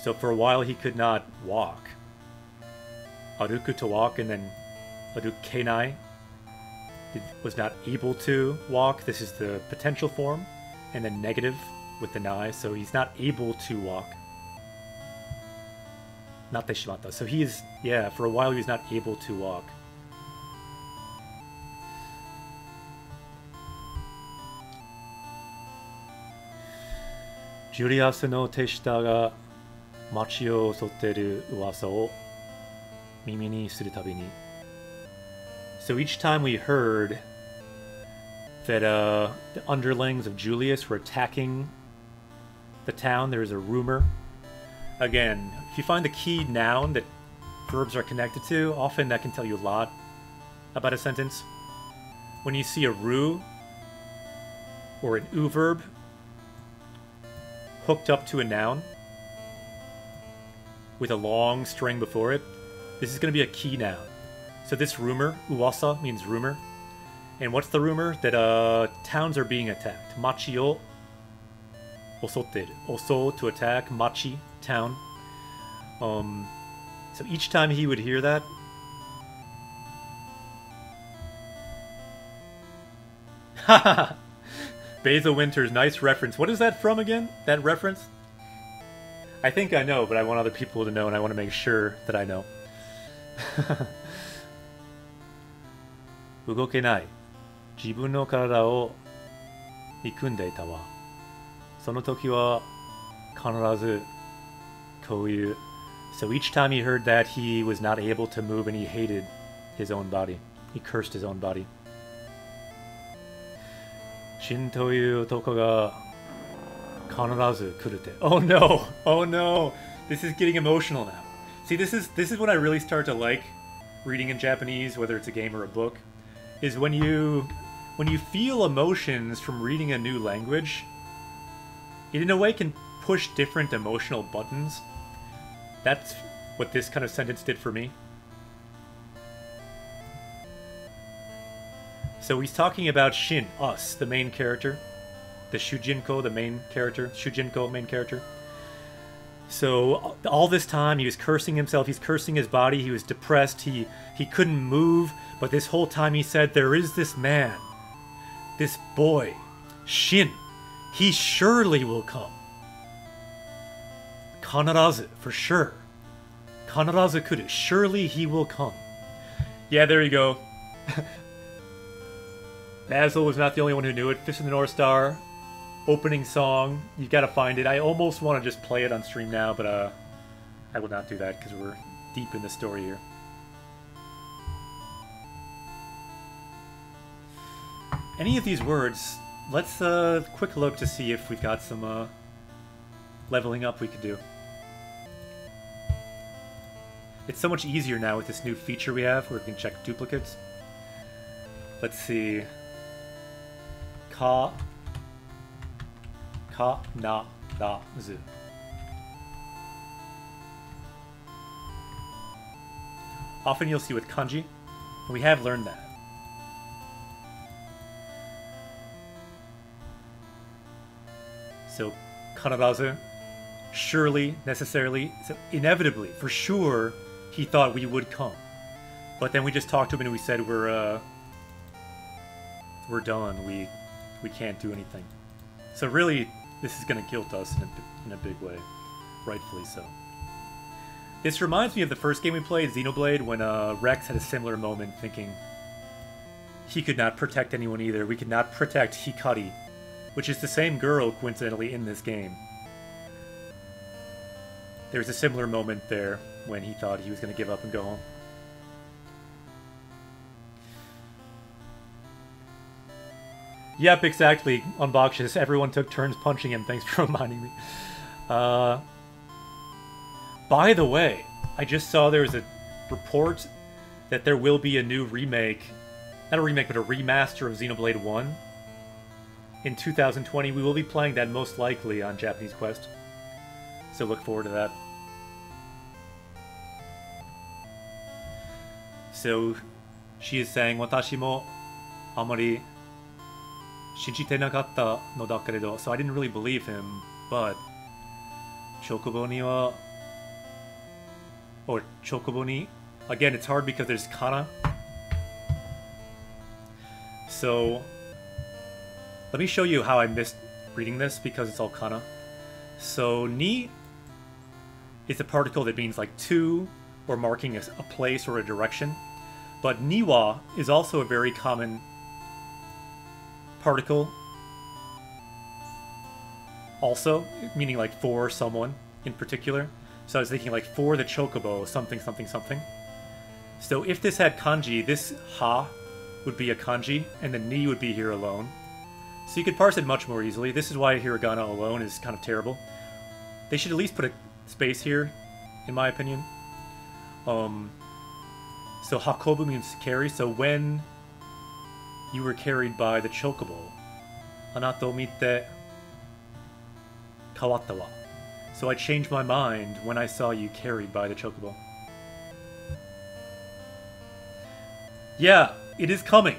So for a while he could not walk. Aruku to walk, and then arukenai was not able to walk. This is the potential form, and then negative with the nai, so he's not able to walk. Natte shimatta. So he is, yeah, for a while he was not able to walk. Julius no teshita ga machi o osotteru uwasa o mimi ni suru tabi ni. So each time we heard that the underlings of Julius were attacking the town, there was a rumor. Again, if you find the key noun that verbs are connected to, often that can tell you a lot about a sentence. When you see a ru or an u verb hooked up to a noun with a long string before it, this is going to be a key noun. So this rumor, uwasa, means rumor. And what's the rumor? That towns are being attacked. Machi o osotteru. Oso, to attack. Machi, town. So each time he would hear that, Basil Winters, nice reference. What is that from again? That reference? I think I know, but I want other people to know, and I want to make sure that I know. 動けない自分の体を憎んでいたわ。その時は必ずこういう。So each time he heard that, he was not able to move and he hated his own body. He cursed his own body. 死んという男が必ず来るて。Oh no! Oh no! This is getting emotional now. See, this is what I really start to like reading in Japanese, whether it's a game or a book, is when you feel emotions from reading a new language, it in a way can push different emotional buttons. That's what this kind of sentence did for me. So he's talking about Shin, us, the main character. The Shujinko, the main character. Shujinko, main character. So all this time he was cursing himself, he's cursing his body, he was depressed, he couldn't move, but this whole time he said, there is this man, this boy, Shin, he surely will come. Kanarazu, for sure. Kanarazu kuru, surely he will come. Yeah, there you go. Basil was not the only one who knew it. Fist of the North Star. Opening song, you gotta find it. I almost want to just play it on stream now, but I will not do that because we're deep in the story here. Any of these words, let's quick look to see if we've got some leveling up we could do. It's so much easier now with this new feature we have where we can check duplicates. Let's see. Ka-na-ra-zu. Often you'll see with kanji, and we have learned that. So, kanarazu, surely, necessarily, so inevitably, for sure, he thought we would come. But then we just talked to him and we said we're done. We can't do anything. So really, this is going to guilt us in a big way. Rightfully so. This reminds me of the first game we played, Xenoblade, when Rex had a similar moment thinking he could not protect anyone either. We could not protect Hikari, which is the same girl, coincidentally, in this game. There's a similar moment there when he thought he was going to give up and go home. Yep, exactly, Unboxes. Everyone took turns punching him. Thanks for reminding me. By the way, I just saw there was a report that there will be a new remake, not a remake, but a remaster of Xenoblade 1 in 2020. We will be playing that most likely on Japanese Quest, so look forward to that. So, she is saying, 私もあまり信じてなかったのだけれど, so I didn't really believe him, but チョコボには or Chocoboni. Again, it's hard because there's kana. So, let me show you how I missed reading this because it's all kana. So, ni is a particle that means like to or marking a place or a direction. But niwa is also a very common particle. Also, meaning like for someone in particular. So I was thinking like for the chocobo, something, something, something. So if this had kanji, this ha would be a kanji, and the ni would be here alone. So you could parse it much more easily. This is why hiragana alone is kind of terrible. They should at least put a space here, in my opinion. So hakobu means carry, so when you were carried by the chocobo, anata o mite kawatta wa. So I changed my mind when I saw you carried by the chocobo. Yeah, it is coming.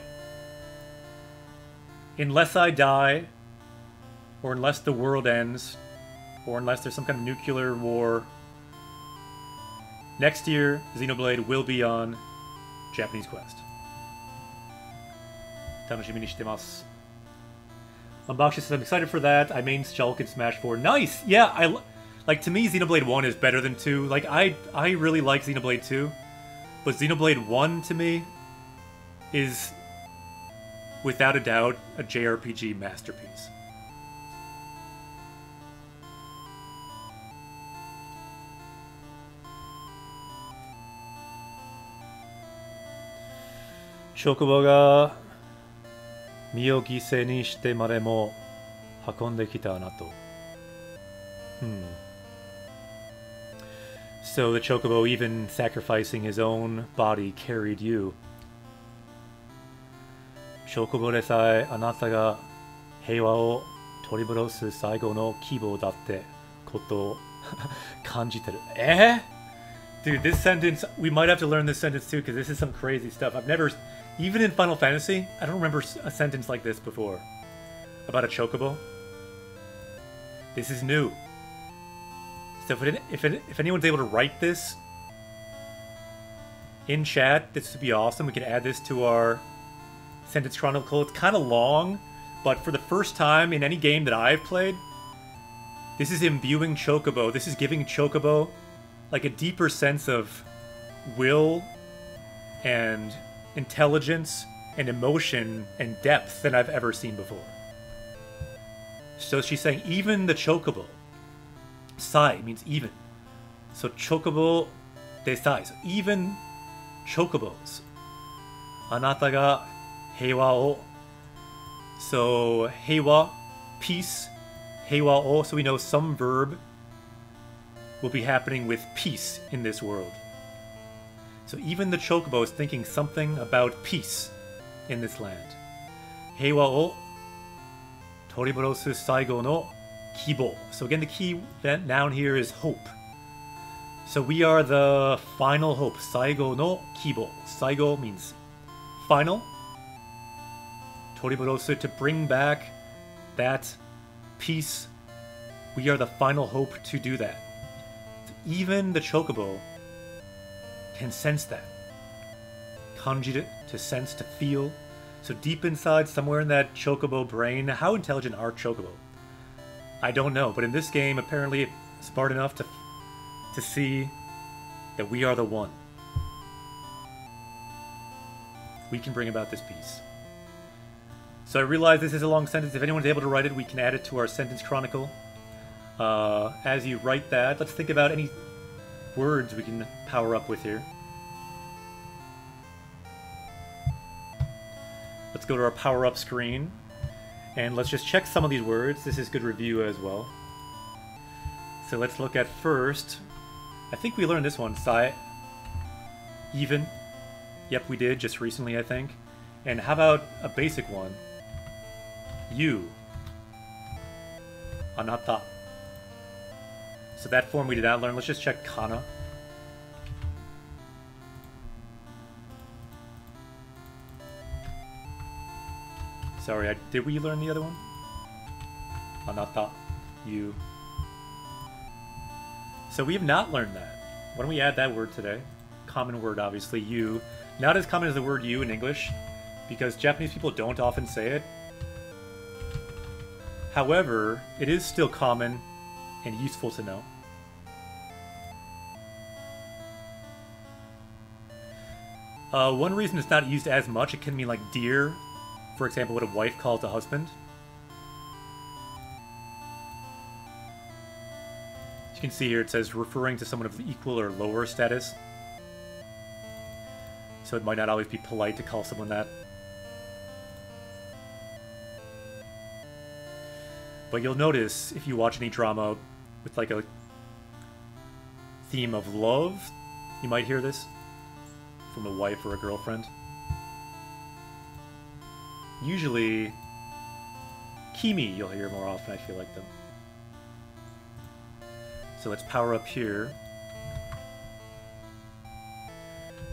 Unless I die, or unless the world ends, or unless there's some kind of nuclear war, next year, Xenoblade will be on Japanese Quest. Tanoshimi ni shitemasu. Unboxed says, I'm excited for that. I main Shulk in Smash 4. Nice! Yeah, like, to me, Xenoblade 1 is better than 2. Like, I really like Xenoblade 2. But Xenoblade 1, to me, is, without a doubt, a JRPG masterpiece. Chocobo ga mi o gisei ni shite mare mo hakonde kita na to. So the chocobo, even sacrificing his own body, carried you. Chocobo de sae anata ga heiwa o toriburosu saigo no kibo datte koto o kanjiteru. Eh? Dude, this sentence, we might have to learn this sentence too, because this is some crazy stuff. I've never, even in Final Fantasy, I don't remember a sentence like this before. About a chocobo. This is new. So if anyone's able to write this in chat, this would be awesome. We can add this to our sentence chronicle. It's kind of long, but for the first time in any game that I've played, this is imbuing chocobo. This is giving chocobo like a deeper sense of will and intelligence and emotion and depth than I've ever seen before. So she's saying even the chocobo, sai means even. So chocobo de sai, so even chocobos. Anata ga heiwa o. So heiwa, peace, heiwa o, so we know some verb will be happening with peace in this world. So even the chocobo is thinking something about peace in this land. Heiwa o toriburosu saigo no kibo. So again, the key noun here is hope. So we are the final hope. Saigo no kibo. Saigo means final. Toriburosu, to bring back that peace. We are the final hope to do that. Even the chocobo can sense that. Kanjire, to sense, to feel. So deep inside, somewhere in that chocobo brain, how intelligent are chocobo? I don't know, but in this game, apparently it's smart enough to see that we are the one. We can bring about this peace. So I realize this is a long sentence. If anyone's able to write it, we can add it to our sentence chronicle. As you write that, let's think about any words we can power up with here. Let's go to our power up screen. And let's just check some of these words. This is good review as well. So let's look at first. I think we learned this one. Even. Yep, we did just recently, I think. And how about a basic one? You. Anata. So that form we did not learn. Let's just check kana. Sorry, did we learn the other one? Anata. You. So we have not learned that. Why don't we add that word today? Common word, obviously, you. Not as common as the word you in English, because Japanese people don't often say it. However, it is still common and useful to know. One reason it's not used as much, it can mean like dear, for example, what a wife calls a husband. As you can see here, it says referring to someone of equal or lower status. So it might not always be polite to call someone that. But you'll notice, if you watch any drama with like a theme of love, you might hear this from a wife or a girlfriend. Usually, Kimi you'll hear more often, I feel like, though. So let's power up here.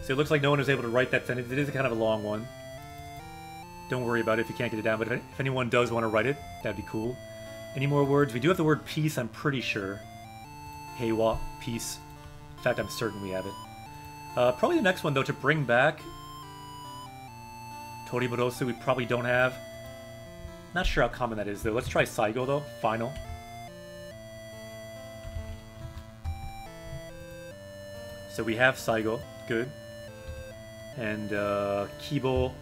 So it looks like no one was able to write that sentence. It is kind of a long one. Don't worry about it if you can't get it down, but if anyone does want to write it, that'd be cool. Any more words? We do have the word peace, I'm pretty sure. Heiwa, peace. In fact, I'm certain we have it. Probably the next one, though, to bring back Toriburosu, we probably don't have. Not sure how common that is, though. Let's try Saigo, though. Final. So we have Saigo. Good. And Kibo,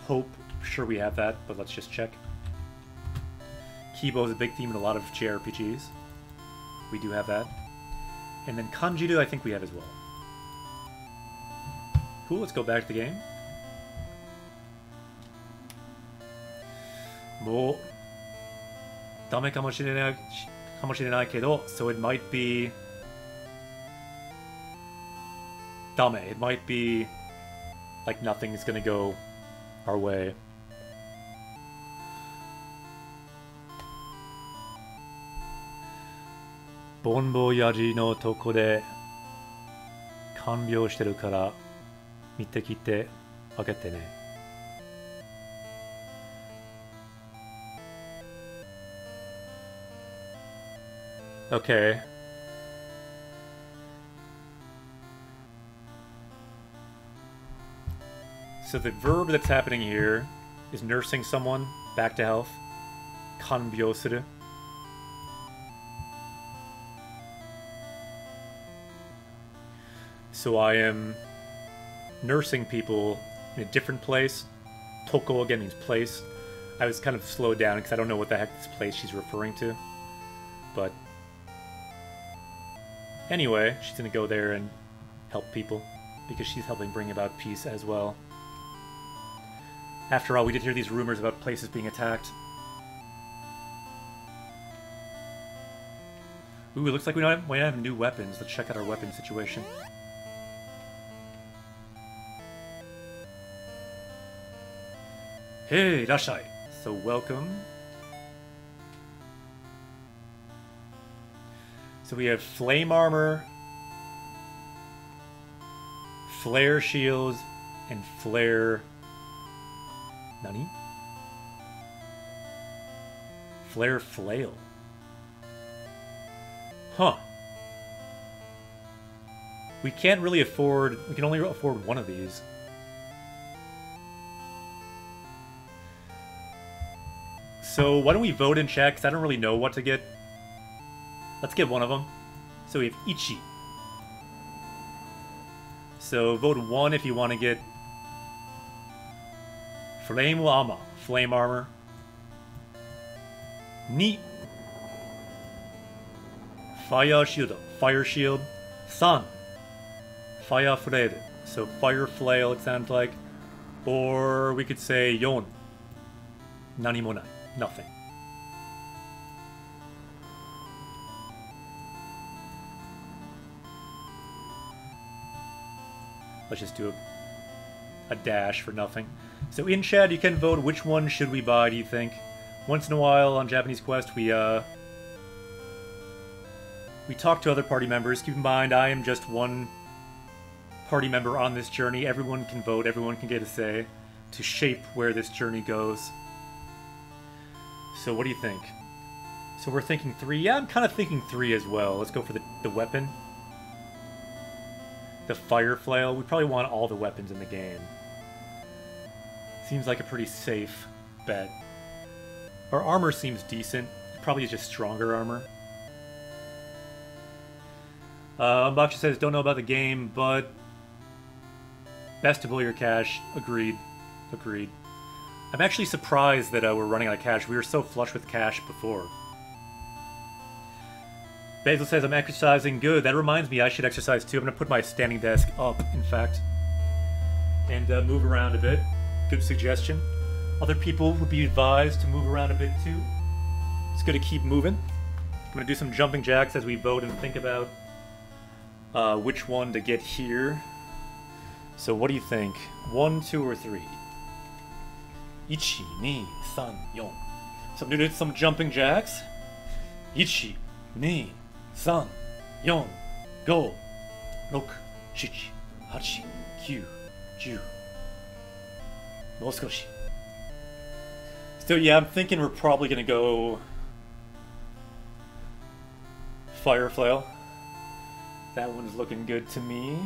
hope. Sure we have that, but let's just check. Kibo is a big theme in a lot of JRPGs. We do have that. And then Kanjiru, I think we have as well. Cool, let's go back to the game. Mo. Dame kamoshirenai kedo, so it might be dame. It might be like nothing's gonna go our way. Bonbo yaji no toko de kanbyou shiteru kara mite kite agete ne. Okay. So the verb that's happening here is nursing someone back to health. Kanbyou suru. So I am nursing people in a different place. Toko again means place. I was kind of slowed down because I don't know what the heck this place she's referring to. But anyway, she's going to go there and help people because she's helping bring about peace as well. After all, we did hear these rumors about places being attacked. Ooh, it looks like we might have new weapons. Let's check out our weapon situation. Hey, Rashai. So welcome. So we have flame armor, flare shields, and flare... Nani? Flare flail. Huh. We can't really afford... We can only afford one of these. So why don't we vote in chat, because I don't really know what to get. Let's get one of them. So we have Ichi. So vote 1 if you want to get Flame Llama, Flame Armor. Ni. Fire Shield, Fire Shield. San. Fire Flail, so Fire Flail it sounds like. Or we could say Yon. Nani mo nai, nothing. Let's just do a dash for nothing. So in chat, you can vote which one should we buy, do you think? Once in a while on Japanese Quest, we talk to other party members. Keep in mind, I am just one party member on this journey. Everyone can vote, everyone can get a say to shape where this journey goes. So what do you think? So we're thinking 3. Yeah, I'm kind of thinking 3 as well. Let's go for the weapon. The Fire Flail. We probably want all the weapons in the game. Seems like a pretty safe bet. Our armor seems decent. Probably is just stronger armor. Unboxer says, don't know about the game, but best to blow your cash. Agreed. Agreed. I'm actually surprised that we're running out of cash. We were so flush with cash before. Basil says, I'm exercising. Good. That reminds me, I should exercise too. I'm going to put my standing desk up, in fact. And move around a bit. Good suggestion. Other people would be advised to move around a bit too. It's good to keep moving. I'm going to do some jumping jacks as we vote and think about which one to get here. So what do you think? 1, 2, or 3? Ichi, ni, san, yon. So I'm going to do some jumping jacks. Ichi, ni, san, yon, go, 6, 7, 8, 9, 10. もう少し. So yeah, I'm thinking we're probably going to go Fire Flail. That one's looking good to me.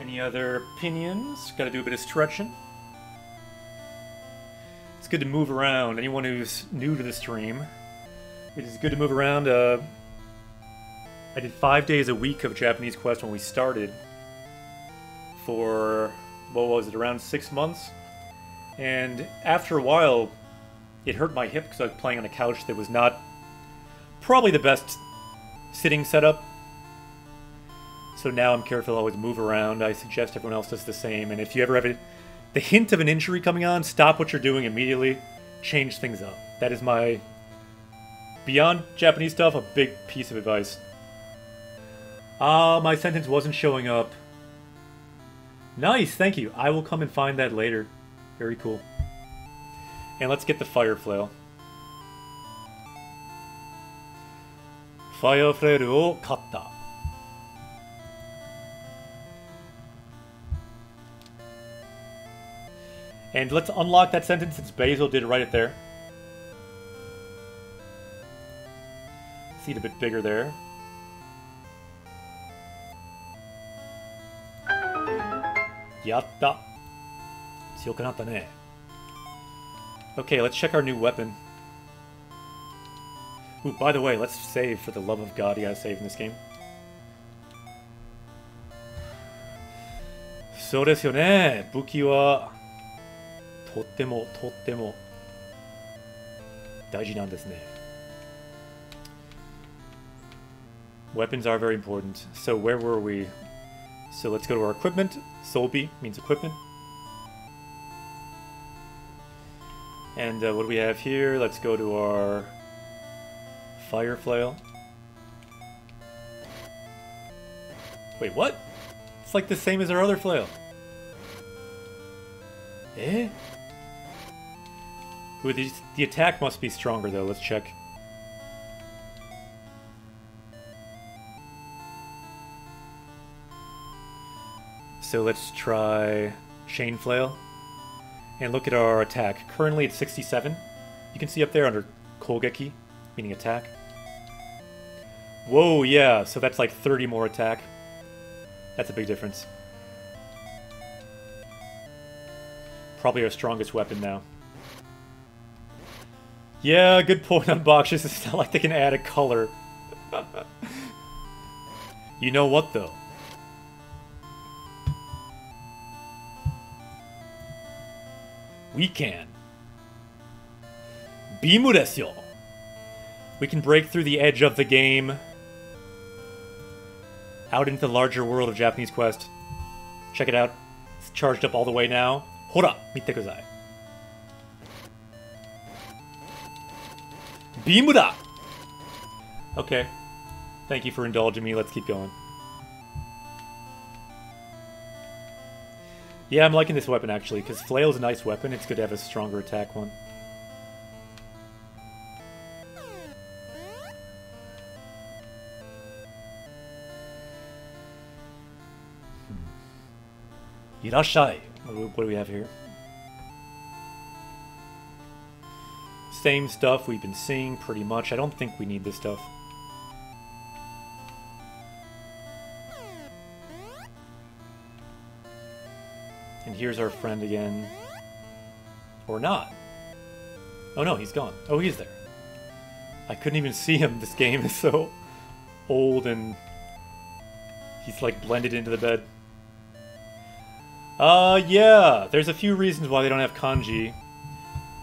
Any other opinions? Got to do a bit of stretching. It's good to move around. Anyone who's new to the stream, it is good to move around. I did 5 days a week of Japanese Quest when we started for, what was it, around 6 months? And after a while, it hurt my hip because I was playing on a couch that was not probably the best sitting setup. So now I'm careful to always move around. I suggest everyone else does the same. And if you ever have the hint of an injury coming on, stop what you're doing immediately. Change things up. That is my, beyond Japanese stuff, a big piece of advice. My sentence wasn't showing up. Nice, thank you. I will come and find that later. Very cool. And let's get the Fire Flail. Fire Flailを買った. And let's unlock that sentence since Basil did write it there. See it a bit bigger there. Yatta. 強くなったね. Okay, let's check our new weapon. Ooh, by the way, let's save for the love of God. You gotta save in this game. そうですよね。武器はとっても大事なんですね. Weapons are very important. So where were we? So let's go to our equipment. Sobi means equipment. And what do we have here? Let's go to our Fire Flail. Wait, what? It's like the same as our other flail. Eh? Ooh, the attack must be stronger though. Let's check. So let's try Chain Flail. And look at our attack. Currently it's 67. You can see up there under Kogeki, meaning attack. Whoa, yeah, so that's like 30 more attack. That's a big difference. Probably our strongest weapon now. Yeah, good point on boxes. It's not like they can add a color. You know what, though? We can. Beamu desu yo. We can break through the edge of the game out into the larger world of Japanese Quest. Check it out. It's charged up all the way now. Hora, mite kudasai. Beamu da! Okay. Thank you for indulging me. Let's keep going. Yeah, I'm liking this weapon, actually, because Flail is a nice weapon. It's good to have a stronger attack one. Irashai. What do we have here? Same stuff we've been seeing, pretty much. I don't think we need this stuff. And here's our friend again. Or not. Oh no, he's gone. Oh, he's there. I couldn't even see him. This game is so old and he's like blended into the bed. Yeah. There's a few reasons why they don't have kanji.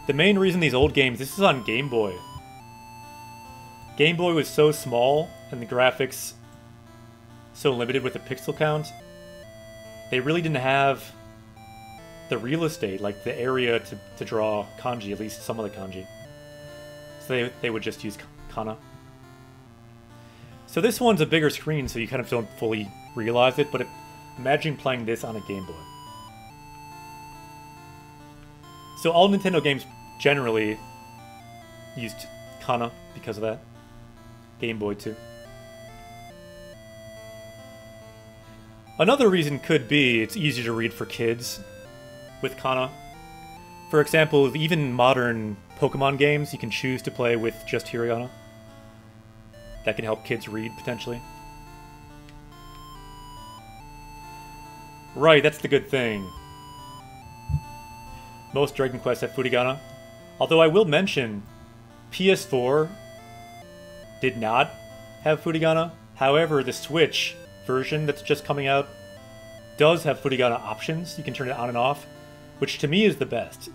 The main reason these old games, this is on Game Boy. Game Boy was so small and the graphics so limited with the pixel count. They really didn't have the real estate, like the area to draw kanji, at least some of the kanji. So they would just use kana. So this one's a bigger screen, so you kind of don't fully realize it, but imagine playing this on a Game Boy. So all Nintendo games generally used kana because of that. Game Boy too. Another reason could be it's easier to read for kids with kana. For example, even modern Pokemon games, you can choose to play with just hiragana. That can help kids read, potentially. Right, that's the good thing. Most Dragon Quests have furigana. Although I will mention, PS4 did not have furigana. However, the Switch version that's just coming out does have furigana options. You can turn it on and off, which to me is the best.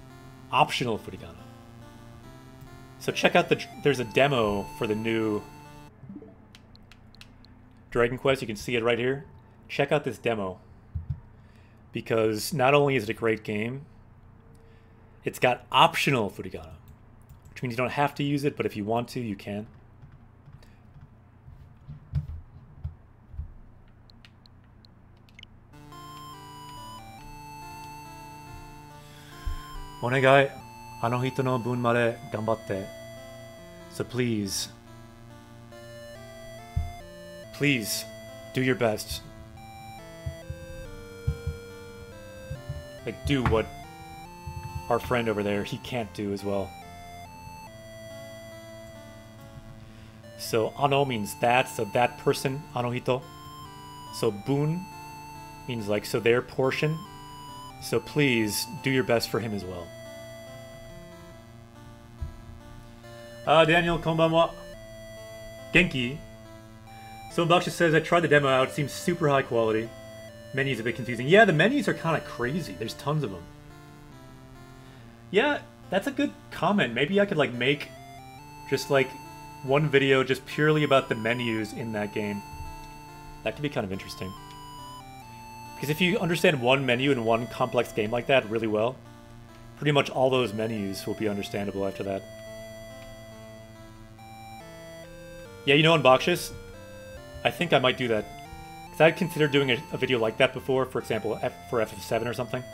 Optional furigana. So check out there's a demo for the new Dragon Quest. You can see it right here. Check out this demo. Because not only is it a great game, it's got optional furigana. Which means you don't have to use it, but if you want to, you can. Onegai, ano hito no bun made ganbatte. So please, do your best. Like, do what our friend over there, he can't do as well. So, ano means that, so that person, ano hito. So, bun means like, so their portion. So please, do your best for him as well. Daniel, konbanwa. Genki. So Bakshi says, I tried the demo out, it seems super high quality. Menus a bit confusing. Yeah, the menus are kind of crazy. There's tons of them. Yeah, that's a good comment. Maybe I could like make just like one video just purely about the menus in that game. That could be kind of interesting. Because if you understand one menu in one complex game like that really well, pretty much all those menus will be understandable after that. Yeah, you know, Unboxus, I think I might do that. Because I'd considered doing a video like that before, for example, for FF7 or something.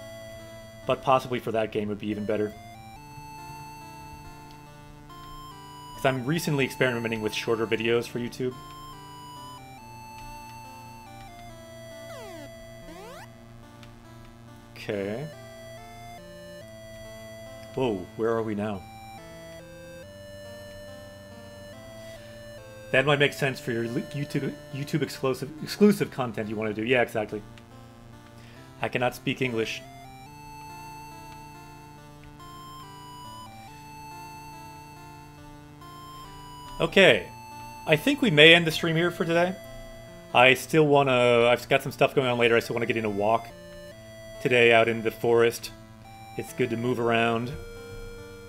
But possibly for that game would be even better. Because I'm recently experimenting with shorter videos for YouTube. Okay. Whoa, where are we now? That might make sense for your YouTube exclusive content you want to do. Yeah, exactly. I cannot speak English. Okay, I think we may end the stream here for today. I still want to... I've got some stuff going on later. I still want to get in a walk today out in the forest. It's good to move around.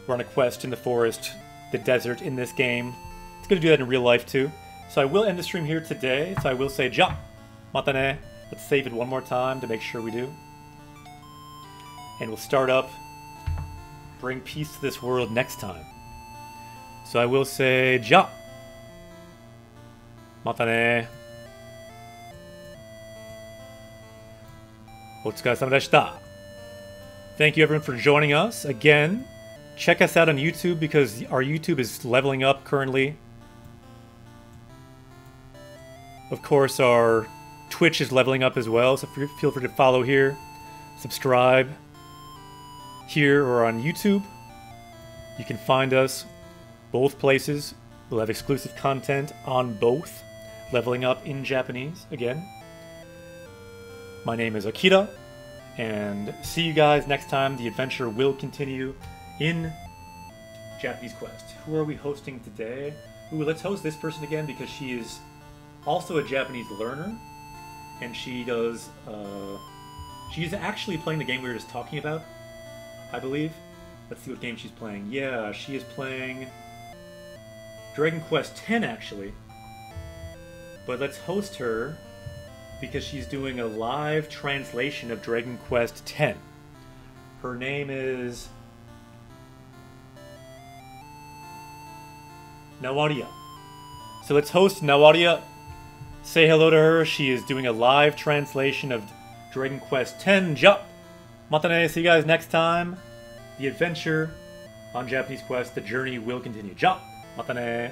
We're on a quest in the forest, the desert in this game. It's good to do that in real life too. So I will end the stream here today. So I will say, ja, mata ne. Let's save it one more time to make sure we do. And we'll start up, bring peace to this world next time. So I will say, ja, mata ne. お疲れ様でした. Thank you everyone for joining us. Again, check us out on YouTube because our YouTube is leveling up currently. Of course, our Twitch is leveling up as well, so feel free to follow here, subscribe here or on YouTube. You can find us both places. We'll have exclusive content on both. Leveling up in Japanese again. My name is Akira, and see you guys next time. The adventure will continue in Japanese Quest. Who are we hosting today? Ooh, let's host this person again because she is also a Japanese learner, and she does, she's actually playing the game we were just talking about, I believe. Let's see what game she's playing. Yeah, she is playing Dragon Quest X, actually. But let's host her because she's doing a live translation of Dragon Quest X. Her name is Nawaria. So let's host Nawaria. Say hello to her. She is doing a live translation of Dragon Quest X. Ja! Mata ne. See you guys next time. The adventure on Japanese Quest, the journey will continue. Ja! Mata ne.